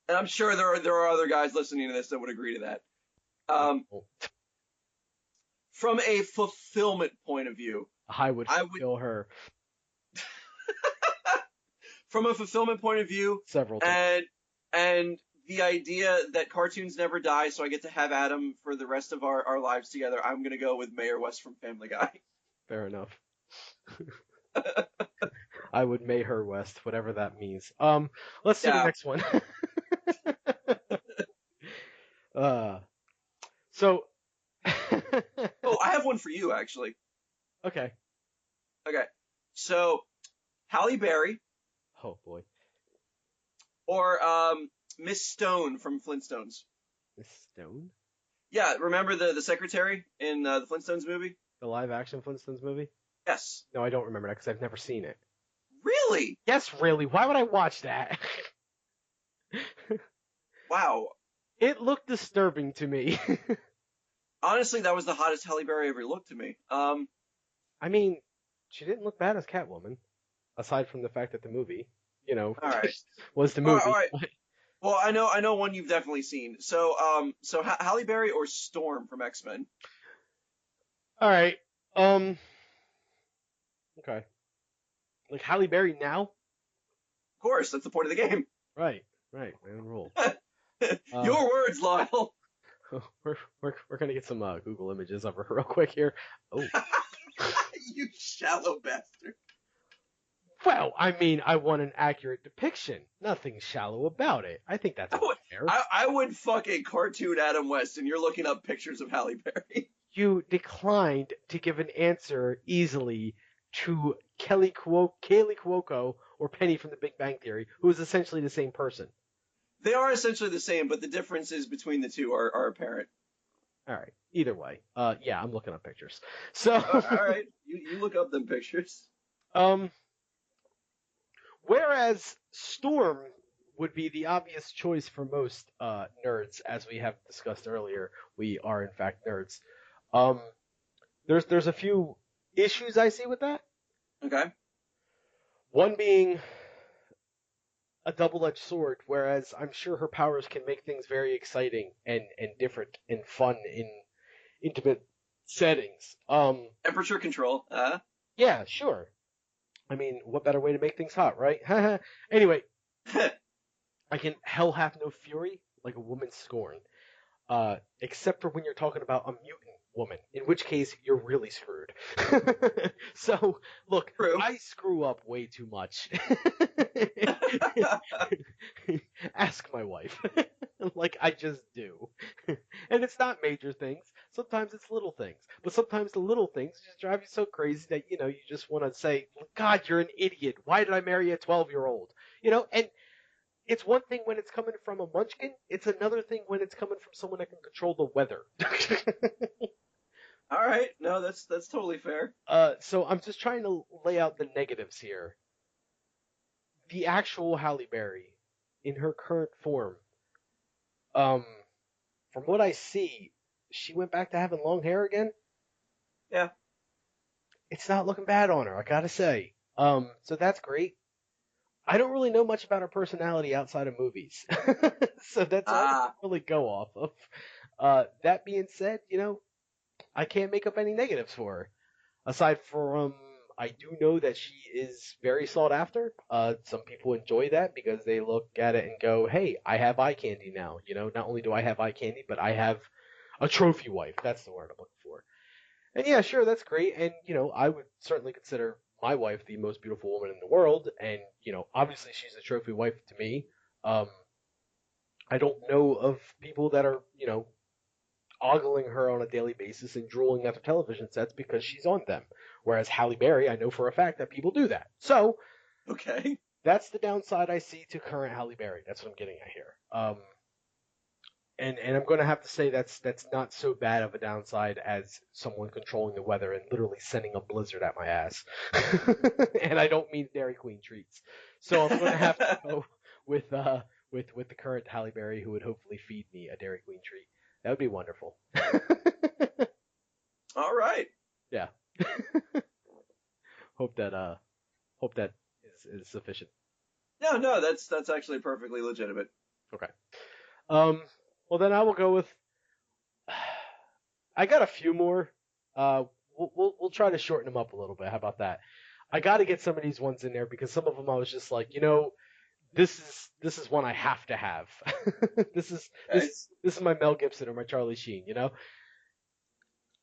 I'm sure there are other guys listening to this that would agree to that. From a fulfillment point of view, I would fulfill her. From a fulfillment point of view, several times. And the idea that cartoons never die, so I get to have Adam for the rest of our lives together, I'm gonna go with Mayor West from Family Guy. Fair enough. I would May her West, whatever that means. Let's see the next one. So. Oh, I have one for you, actually. Okay. So, Halle Berry. Oh boy. Or Miss Stone from Flintstones. Miss Stone? Yeah, remember the secretary in the Flintstones movie? The live action Flintstones movie? Yes. No, I don't remember that because I've never seen it. Really? Yes, really. Why would I watch that? Wow. It looked disturbing to me. Honestly, that was the hottest Halle Berry ever looked to me. I mean, she didn't look bad as Catwoman, aside from the fact that the movie, all right. was the movie. All right. Well, I know one you've definitely seen. So Halle Berry or Storm from X-Men? All right. Okay. Like Halle Berry now? Of course, that's the point of the game. Right. My own rule. Your words, Lyle. We're gonna get some Google images of her real quick here. Oh. You shallow bastard. Well, I mean, I want an accurate depiction. Nothing shallow about it. I think that's fair. I would fuck a cartoon Adam West, and you're looking up pictures of Halle Berry. You declined to give an answer easily to Kaylee Cuoco or Penny from The Big Bang Theory, who is essentially the same person. They are essentially the same, but the differences between the two are apparent. All right. Either way, yeah, I'm looking up pictures. So, all right, you look up them pictures. Whereas Storm would be the obvious choice for most nerds, as we have discussed earlier, we are in fact nerds. There's a few issues I see with that. Okay. One being a double-edged sword, whereas I'm sure her powers can make things very exciting and different and fun in intimate settings. Temperature control. Yeah, sure. I mean, what better way to make things hot, right? Anyway, I can hath no fury like a woman's scorn, except for when you're talking about a mutant woman, in which case you're really screwed. So, look, True. I screw up way too much. Ask my wife. Like, I just do. And it's not major things. Sometimes it's little things. But sometimes the little things just drive you so crazy that, you just want to say, God, you're an idiot. Why did I marry a 12-year-old? And it's one thing when it's coming from a munchkin. It's another thing when it's coming from someone that can control the weather. All right. No, that's totally fair. So I'm just trying to lay out the negatives here. The actual Halle Berry, in her current form, um, from what I see, she went back to having long hair again. Yeah. It's not looking bad on her, I gotta say. So that's great. I don't really know much about her personality outside of movies, so that's all I can Ah. really go off of. That being said, I can't make up any negatives for her. Aside from, I do know that she is very sought after. Some people enjoy that because they look at it and go, "Hey, I have eye candy now." Not only do I have eye candy, but I have a trophy wife. That's the word I'm looking for. And yeah, sure, that's great. And I would certainly consider my wife the most beautiful woman in the world. And obviously, she's a trophy wife to me. Um, I don't know of people that are ogling her on a daily basis and drooling at their television sets because she's on them. Whereas Halle Berry, I know for a fact that people do that. So Okay. that's the downside I see to current Halle Berry. That's what I'm getting at here. And I'm going to have to say that's not so bad of a downside as someone controlling the weather and literally sending a blizzard at my ass. And I don't mean Dairy Queen treats. So I'm going to have to go with with the current Halle Berry, who would hopefully feed me a Dairy Queen treat. That would be wonderful. All right. Yeah. Hope that is sufficient. No, that's actually perfectly legitimate. Okay. Well then I will go with. I got a few more. We'll try to shorten them up a little bit. How about that? I got to get some of these ones in there because some of them I was just like, this is one I have to have. this is Okay. this is my Mel Gibson or my Charlie Sheen.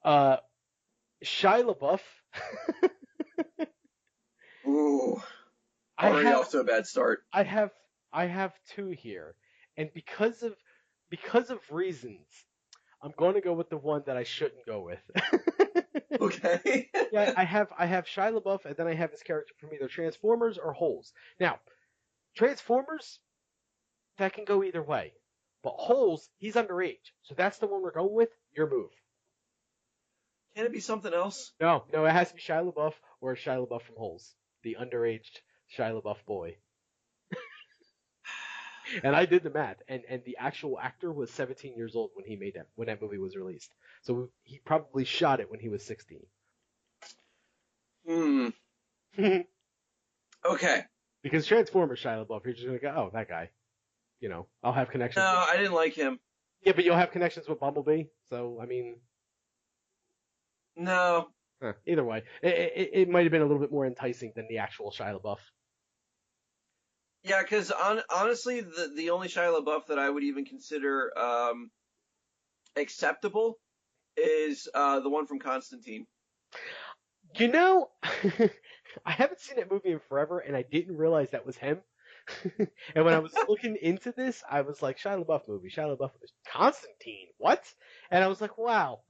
Uh, Shia LaBeouf. Ooh. I Already have off to a bad start. I have I have two here, and because of reasons, I'm going to go with the one that I shouldn't go with. Okay. Yeah, I have Shia LaBeouf, and then I have his character from either Transformers or Holes. Now, Transformers, that can go either way, but Holes, he's underage, so that's the one we're going with. Your move. Can it be something else? No, no, it has to be Shia LaBeouf or Shia LaBeouf from Holes, the underage Shia LaBeouf boy. And I did the math, and the actual actor was 17 years old when that movie was released. So he probably shot it when he was 16. Hmm. Okay. Because Transformers Shia LaBeouf, you're just gonna go, oh, that guy. I'll have No, connections. I didn't like him. Yeah, but you'll have connections with Bumblebee. So I mean, No. either way, it might have been a little bit more enticing than the actual Shia LaBeouf. Yeah, because honestly, the only Shia LaBeouf that I would even consider acceptable is the one from Constantine. I haven't seen that movie in forever, and I didn't realize that was him. And when I was looking into this, I was like, Shia LaBeouf movie, Shia LaBeouf was Constantine, what? And I was like, wow.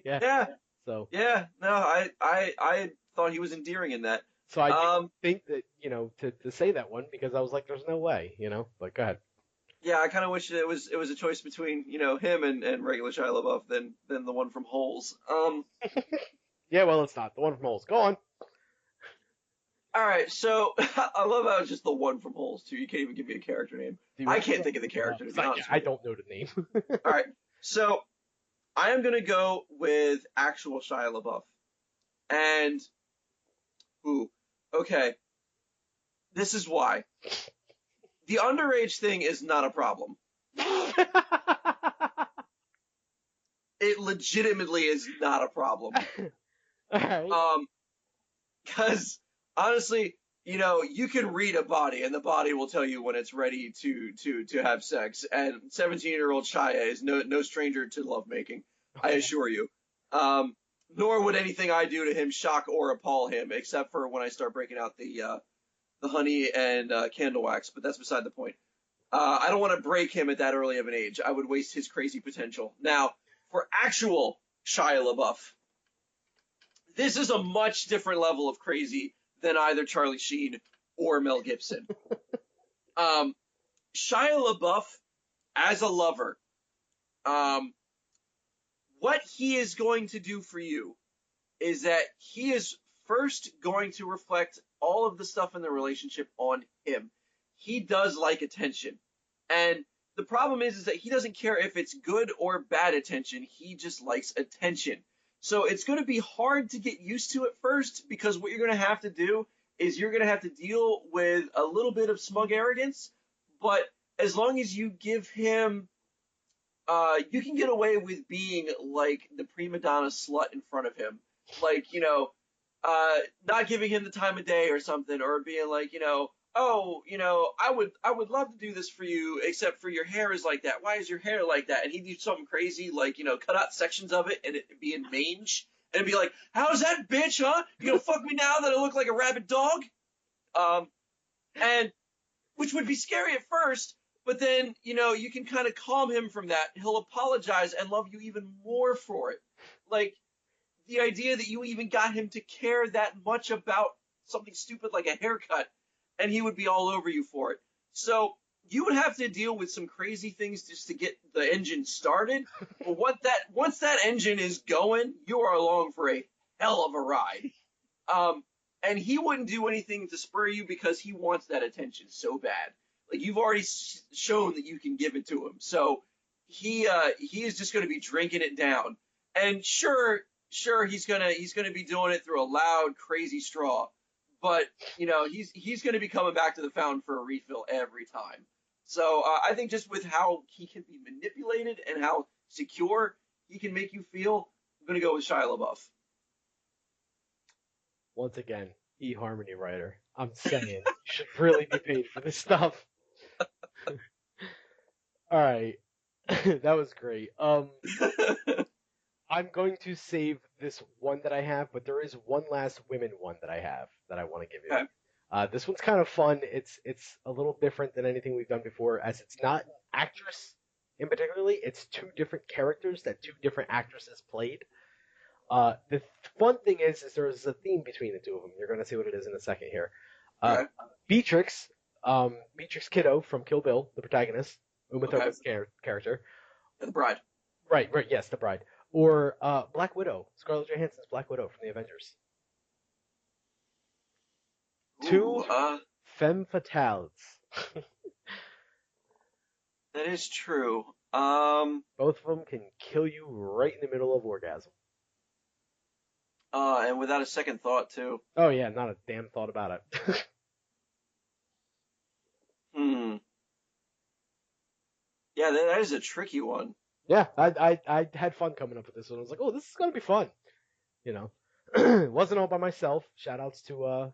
Yeah. Yeah. So Yeah. No, I thought he was endearing in that. I didn't think that, to say that one because I was like, there's no way, but go ahead. Yeah, I kind of wish it was a choice between him and regular Shia LaBeouf than the one from Holes. Yeah, well, it's not. The one from Holes. Go on. All right, so I love how it's just the one from Holes too. You can't even give me a character name. I can't think of the character to be honest. I don't know the name. All right, so I am gonna go with actual Shia LaBeouf, and okay, this is why. The underage thing is not a problem. It legitimately is not a problem. All right. Because honestly, you can read a body, and the body will tell you when it's ready to have sex. And 17-year-old Shia is no stranger to lovemaking. I assure you. Nor would anything I do to him shock or appall him, except for when I start breaking out the honey and candle wax. But that's beside the point. I don't want to break him at that early of an age. I would waste his crazy potential. Now, for actual Shia LaBeouf, this is a much different level of crazy than either Charlie Sheen or Mel Gibson. Shia LaBeouf, as a lover, what he is going to do for you is that he is first going to reflect all of the stuff in the relationship on him. He does like attention. And the problem is that he doesn't care if it's good or bad attention. He just likes attention. So it's going to be hard to get used to at first, because what you're going to have to do is you're going to have to deal with a little bit of smug arrogance. But as long as you give him, you can get away with being like the prima donna slut in front of him. Like, not giving him the time of day or something, or being like, oh, I would love to do this for you, except for your hair is like that. Why is your hair like that? And he'd do something crazy, like, cut out sections of it and it'd be in mange. And it'd be like, how's that, bitch, huh? You gonna fuck me now that I look like a rabid dog? And which would be scary at first, but then, you can kind of calm him from that. He'll apologize and love you even more for it. Like, the idea that you even got him to care that much about something stupid like a haircut, and he would be all over you for it. So you would have to deal with some crazy things just to get the engine started. But once that engine is going, you are along for a hell of a ride. And he wouldn't do anything to spur you because he wants that attention so bad. Like, you've already shown that you can give it to him. So he is just going to be drinking it down. And sure, he's gonna be doing it through a loud, crazy straw, but he's gonna be coming back to the fountain for a refill every time. So I think just with how he can be manipulated and how secure he can make you feel, I'm gonna go with Shia LaBeouf. Once again, eHarmony writer. I'm saying you should really be paid for this stuff. All right, that was great. I'm going to save this one that I have, but there is one last women one that I have that I want to give you. Okay. This one's kind of fun. It's a little different than anything we've done before, as it's not an actress in particularly. It's two different characters that two different actresses played. The fun thing is there's a theme between the two of them. You're going to see what it is in a second here. Okay. Beatrix Kiddo from Kill Bill, the protagonist, Uma Okay. Thurman's character. The Bride. Right, yes, the bride. Or Black Widow, Scarlett Johansson's Black Widow from the Avengers. Two femme fatales. That is true. Both of them can kill you right in the middle of orgasm. And without a second thought, too. Oh yeah, not a damn thought about it. Yeah, that is a tricky one. Yeah, I had fun coming up with this one. I was like, oh, this is gonna be fun. It wasn't all by myself. Shout outs to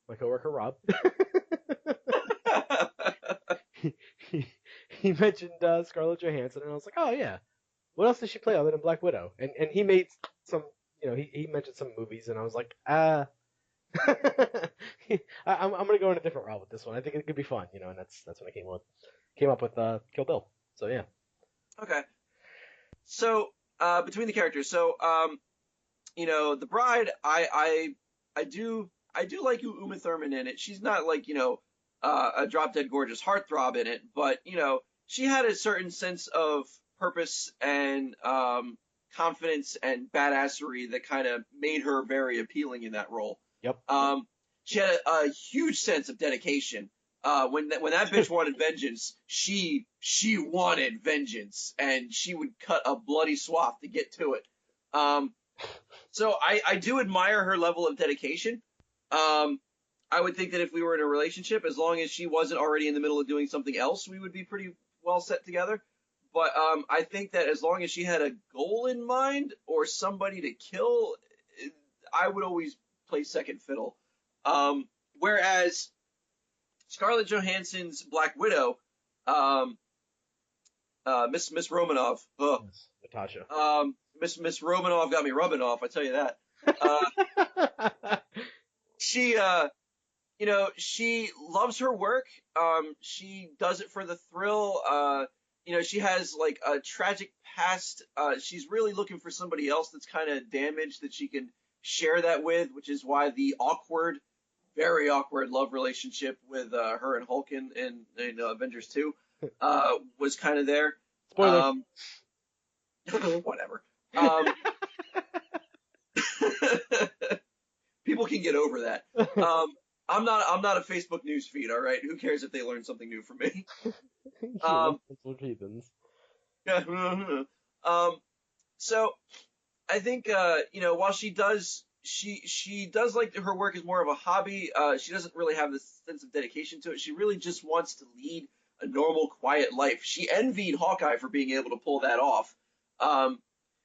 my coworker Rob. he mentioned Scarlett Johansson, and I was like, oh yeah, what else does she play other than Black Widow? And he made some, he mentioned some movies, and I was like, I'm gonna go in a different route with this one. I think it could be fun, and that's when I came up with Kill Bill. So yeah. Okay. So between the characters, so the Bride, I do like Uma Thurman in it. She's not like a drop dead gorgeous heartthrob in it, but she had a certain sense of purpose and confidence and badassery that kind of made her very appealing in that role. Yep. She had a huge sense of dedication. When that bitch wanted vengeance, she wanted vengeance, and she would cut a bloody swath to get to it. So I do admire her level of dedication. I would think that if we were in a relationship, as long as she wasn't already in the middle of doing something else, we would be pretty well set together. But I think that as long as she had a goal in mind or somebody to kill, I would always play second fiddle. Whereas Scarlett Johansson's Black Widow, Miss Romanoff, Natasha. Miss Romanoff got me rubbing off. I tell you that. Uh, she she loves her work. She does it for the thrill. She has like a tragic past. She's really looking for somebody else that's kind of damaged that she can share that with, which is why the very awkward love relationship with her and Hulk in Avengers 2 was kind of there. Spoiler. Whatever. Um, People can get over that. I'm not a Facebook news feed, all right? Who cares if they learn something new from me? Heathens. um, so I think while she does like her work is more of a hobby. She doesn't really have this sense of dedication to it. She really just wants to lead a normal, quiet life. She envied Hawkeye for being able to pull that off. Um,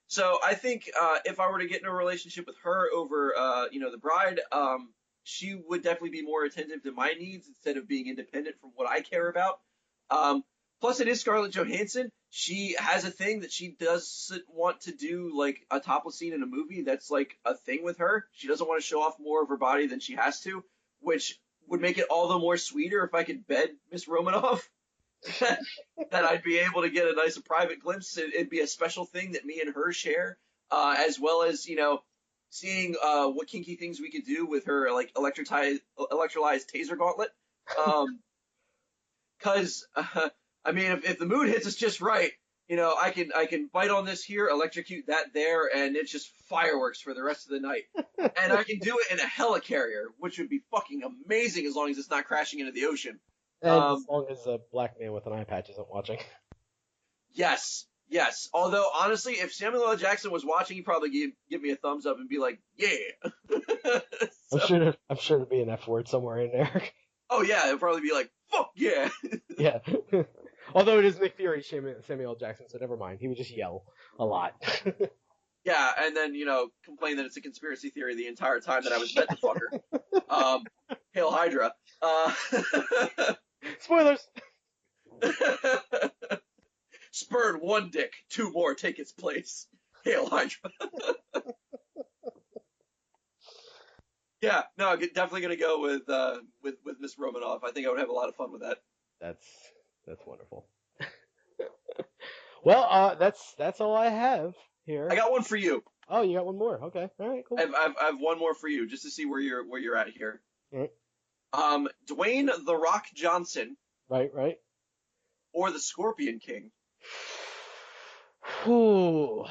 so I think if I were to get in a relationship with her over the bride, she would definitely be more attentive to my needs instead of being independent from what I care about. Um, Plus, it is Scarlett Johansson. She has a thing that she doesn't want to do, like a topless scene in a movie. That's like a thing with her. She doesn't want to show off more of her body than she has to, which would make it all the more sweeter if I could bed Miss Romanoff. that I'd be able to get a nice private glimpse. It'd be a special thing that me and her share, as well as seeing what kinky things we could do with her like electrolyzed taser gauntlet. Because I mean, if the mood hits us just right, I can bite on this here, electrocute that there, and it's just fireworks for the rest of the night. And I can do it in a helicarrier, which would be fucking amazing as long as it's not crashing into the ocean. And as long as a black man with an eye patch isn't watching. Yes. Although honestly, if Samuel L. Jackson was watching, he'd probably give me a thumbs up and be like, "Yeah." I'm sure there'd be an F word somewhere in there. Oh yeah, it'd probably be like, "Fuck yeah." Yeah. Although it is Nick Fury, Samuel L. Jackson, so never mind. He would just yell a lot. Yeah, and then complain that it's a conspiracy theory the entire time that I was meant to fuck her. Hail Hydra. Spoilers. Spurn one dick, two more take its place. Hail Hydra. Yeah, no, definitely gonna go with Miss Romanoff. I think I would have a lot of fun with that. That's wonderful. Well, that's all I have here. I got one for you. Oh, you got one more? Okay, all right, cool. I've one more for you, just to see where you're at here. Right. Dwayne "The Rock" Johnson. Right. Or the Scorpion King. Ooh.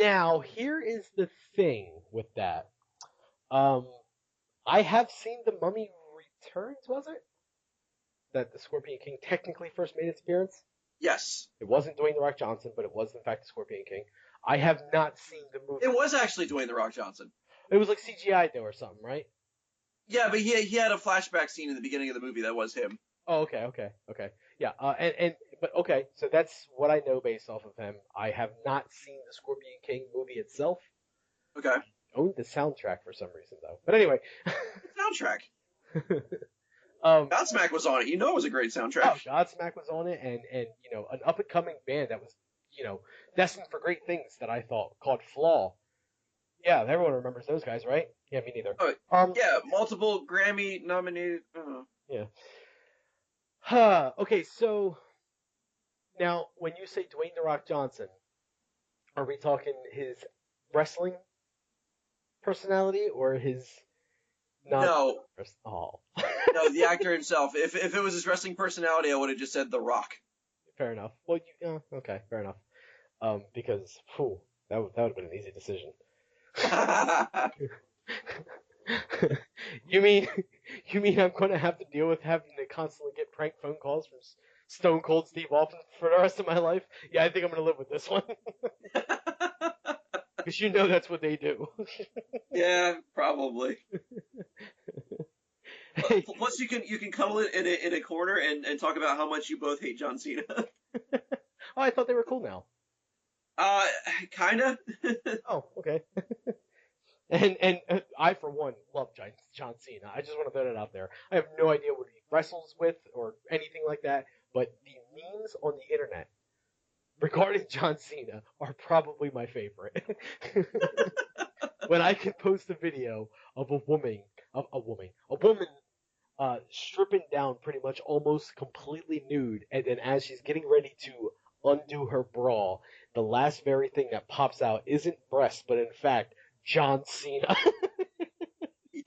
Now, here is the thing with that. I have seen The Mummy Returns, was it? That the Scorpion King technically first made its appearance? Yes. It wasn't Dwayne "The Rock" Johnson, but it was in fact the Scorpion King. I have not seen the movie. It was actually Dwayne "The Rock" Johnson. It was like CGI though or something, right? Yeah, but he had a flashback scene in the beginning of the movie that was him. Oh, okay. Yeah, but okay, so that's what I know based off of him. I have not seen the Scorpion King movie itself. Okay. I owned the soundtrack for some reason though. But anyway. Soundtrack. Godsmack was on it. It was a great soundtrack. Oh, Godsmack was on it, and an up and coming band that was destined for great things that I thought called Flaw. Yeah, everyone remembers those guys, right? Yeah, me neither. Yeah, multiple Grammy nominated. Yeah. Okay, so now when you say Dwayne "The Rock" Johnson, are we talking his wrestling personality or his No. Oh. No, the actor himself. If it was his wrestling personality, I would have just said The Rock. Fair enough. Well, okay, fair enough. Because that would have been an easy decision. You mean I'm going to have to deal with having to constantly get prank phone calls from Stone Cold Steve Austin for the rest of my life? Yeah, I think I'm going to live with this one. Because that's what they do. Yeah, probably. Plus, you can cuddle it in a corner and talk about how much you both hate John Cena. Oh, I thought they were cool now. Kinda. Oh, okay. And I, for one, love John Cena. I just want to throw that out there. I have no idea what he wrestles with or anything like that, but the memes on the internet regarding John Cena are probably my favorite. When I can post a video of a woman stripping down pretty much almost completely nude, and then as she's getting ready to undo her bra, the last very thing that pops out isn't breast, but in fact John Cena.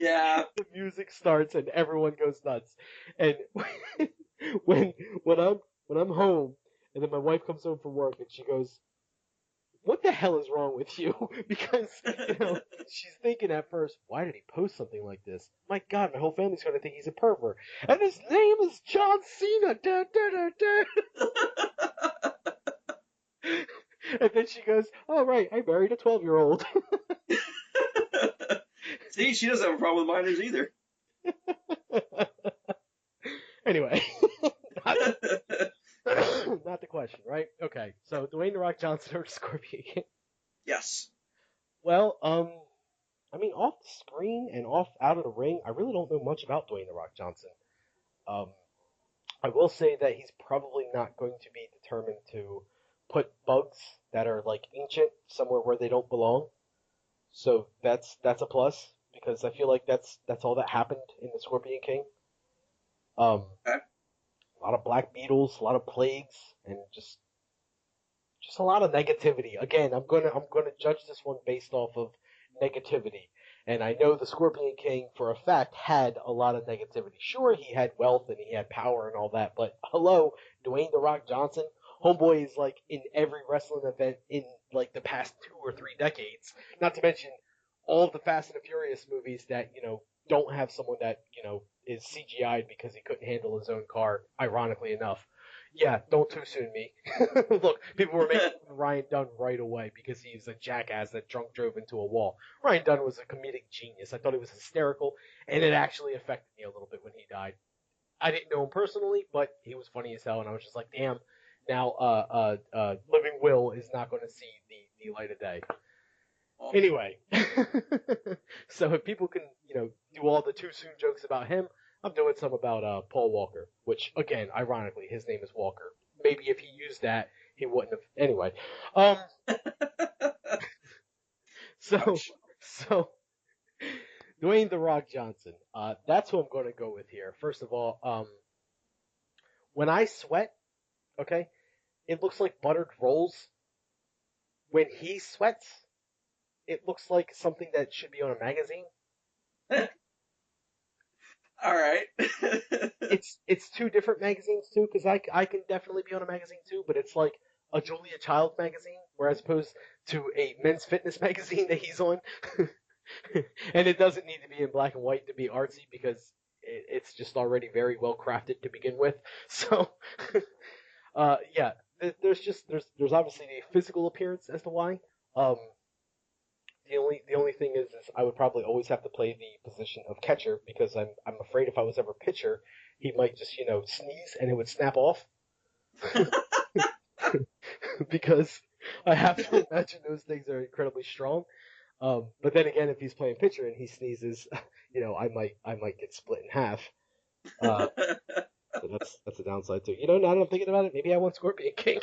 Yeah. The music starts and everyone goes nuts. And when when I'm when I'm home and then my wife comes home from work and she goes, "What the hell is wrong with you?" Because she's thinking at first, "Why did he post something like this? My God, my whole family's going to think he's a pervert." And his name is John Cena. Da, da, da, da. And then she goes, "Oh right, I married a 12-year-old." See, she doesn't have a problem with minors either. Anyway, not, not the question, right? Okay, so Dwayne the Rock Johnson or Scorpion King? Yes. Well, I mean, off the screen and off out of the ring, I really don't know much about Dwayne the Rock Johnson. Um, I will say that he's probably not going to be determined to put bugs that are like ancient somewhere where they don't belong. So that's a plus because I feel like that's all that happened in the Scorpion King. Um, Okay. a lot of black beetles, a lot of plagues, and just a lot of negativity. Again, I'm gonna judge this one based off of negativity. And I know the Scorpion King for a fact had a lot of negativity. Sure, he had wealth and he had power and all that, but hello, Dwayne the Rock Johnson, homeboy is like in every wrestling event in like the past 2 or 3 decades. Not to mention all of the Fast and the Furious movies that don't have someone that is CGI'd because he couldn't handle his own car. Ironically enough. Yeah, don't too soon me. Look, people were making Ryan Dunn right away because he's a jackass that drunk drove into a wall. Ryan Dunn was a comedic genius. I thought he was hysterical, and it actually affected me a little bit when he died. I didn't know him personally, but he was funny as hell, and I was just like, damn. Now, Living Will is not going to see the light of day. Well, Anyway, so if people can, do all the too soon jokes about him, I'm doing some about Paul Walker, which again, ironically, his name is Walker. Maybe if he used that, he wouldn't have. Anyway, um, so ouch. so Dwayne the Rock Johnson, that's who I'm going to go with here. First of all, when I sweat, okay, it looks like buttered rolls. When he sweats, it looks like something that should be on a magazine. All right. It's two different magazines too, because I can definitely be on a magazine too, but it's like a Julia Child magazine, whereas opposed to a men's fitness magazine that he's on. And it doesn't need to be in black and white to be artsy because it's just already very well crafted to begin with. So, yeah, there's obviously the physical appearance as to why. Um, the only thing is I would probably always have to play the position of catcher because I'm afraid if I was ever pitcher, he might just sneeze and it would snap off because I have to imagine those things are incredibly strong. But then again, if he's playing pitcher and he sneezes, I might get split in half. Uh, so that's a downside too. Now that I'm thinking about it, maybe I want Scorpion King.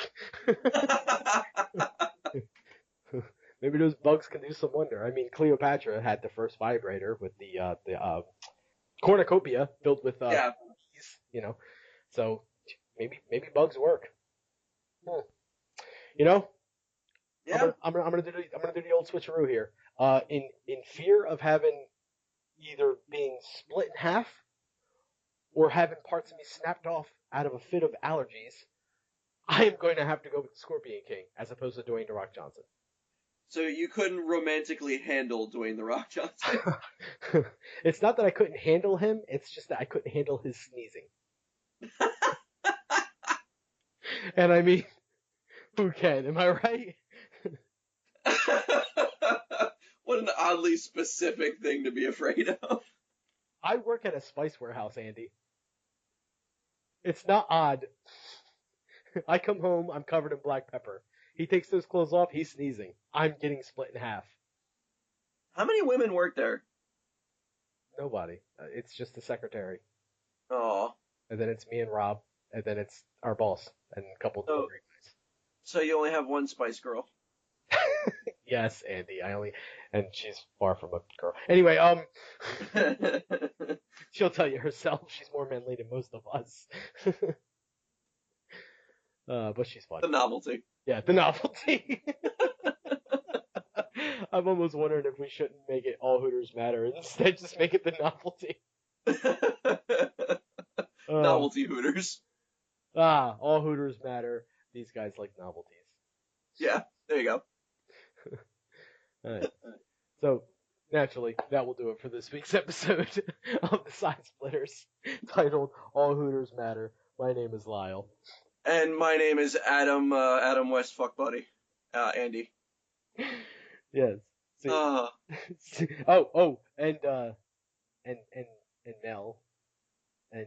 Maybe those bugs can do some wonder. I mean, Cleopatra had the first vibrator with the cornucopia filled with Yeah. bees, So maybe bugs work. Hmm. You know, I'm Yeah. gonna I'm gonna I'm gonna do the old switcheroo here. In fear of having either being split in half or having parts of me snapped off out of a fit of allergies, I am going to have to go with the Scorpion King as opposed to Dwayne the Rock Johnson. So you couldn't romantically handle Dwayne the Rock Johnson. It's not that I couldn't handle him; it's just that I couldn't handle his sneezing. And I mean, who can? Am I right? What an oddly specific thing to be afraid of. I work at a spice warehouse, Andy. It's not odd. I come home, I'm covered in black pepper. He takes those clothes off, he's sneezing. I'm getting split in half. How many women work there? Nobody. It's just the secretary. Oh, And then it's me and Rob. And then it's our boss and a couple of so delivery guys. So you only have one Spice Girl. Yes, Andy. And she's far from a girl. Anyway, she'll tell you herself. She's more manly than most of us. But she's fun. The novelty. Yeah, the novelty. I'm almost wondering if we shouldn't make it all Hooters Matter and instead just make it the novelty. Uh, Novelty Hooters. all Hooters Matter. These guys like novelties. Yeah, there you go. All right. So, naturally, that will do it for this week's episode of the Side Splitters, titled All Hooters Matter. My name is Lyle. And my name is Adam West Fuck Buddy. Andy. Yes. See. Uh, And Nell. And,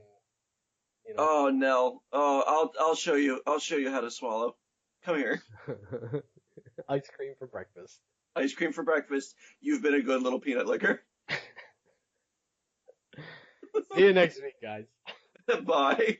you know. oh, Nell. Oh, I'll show you. I'll show you how to swallow. Come here. Ice cream for breakfast. Ice cream for breakfast. You've been a good little peanut licker. See you next week, guys. Bye.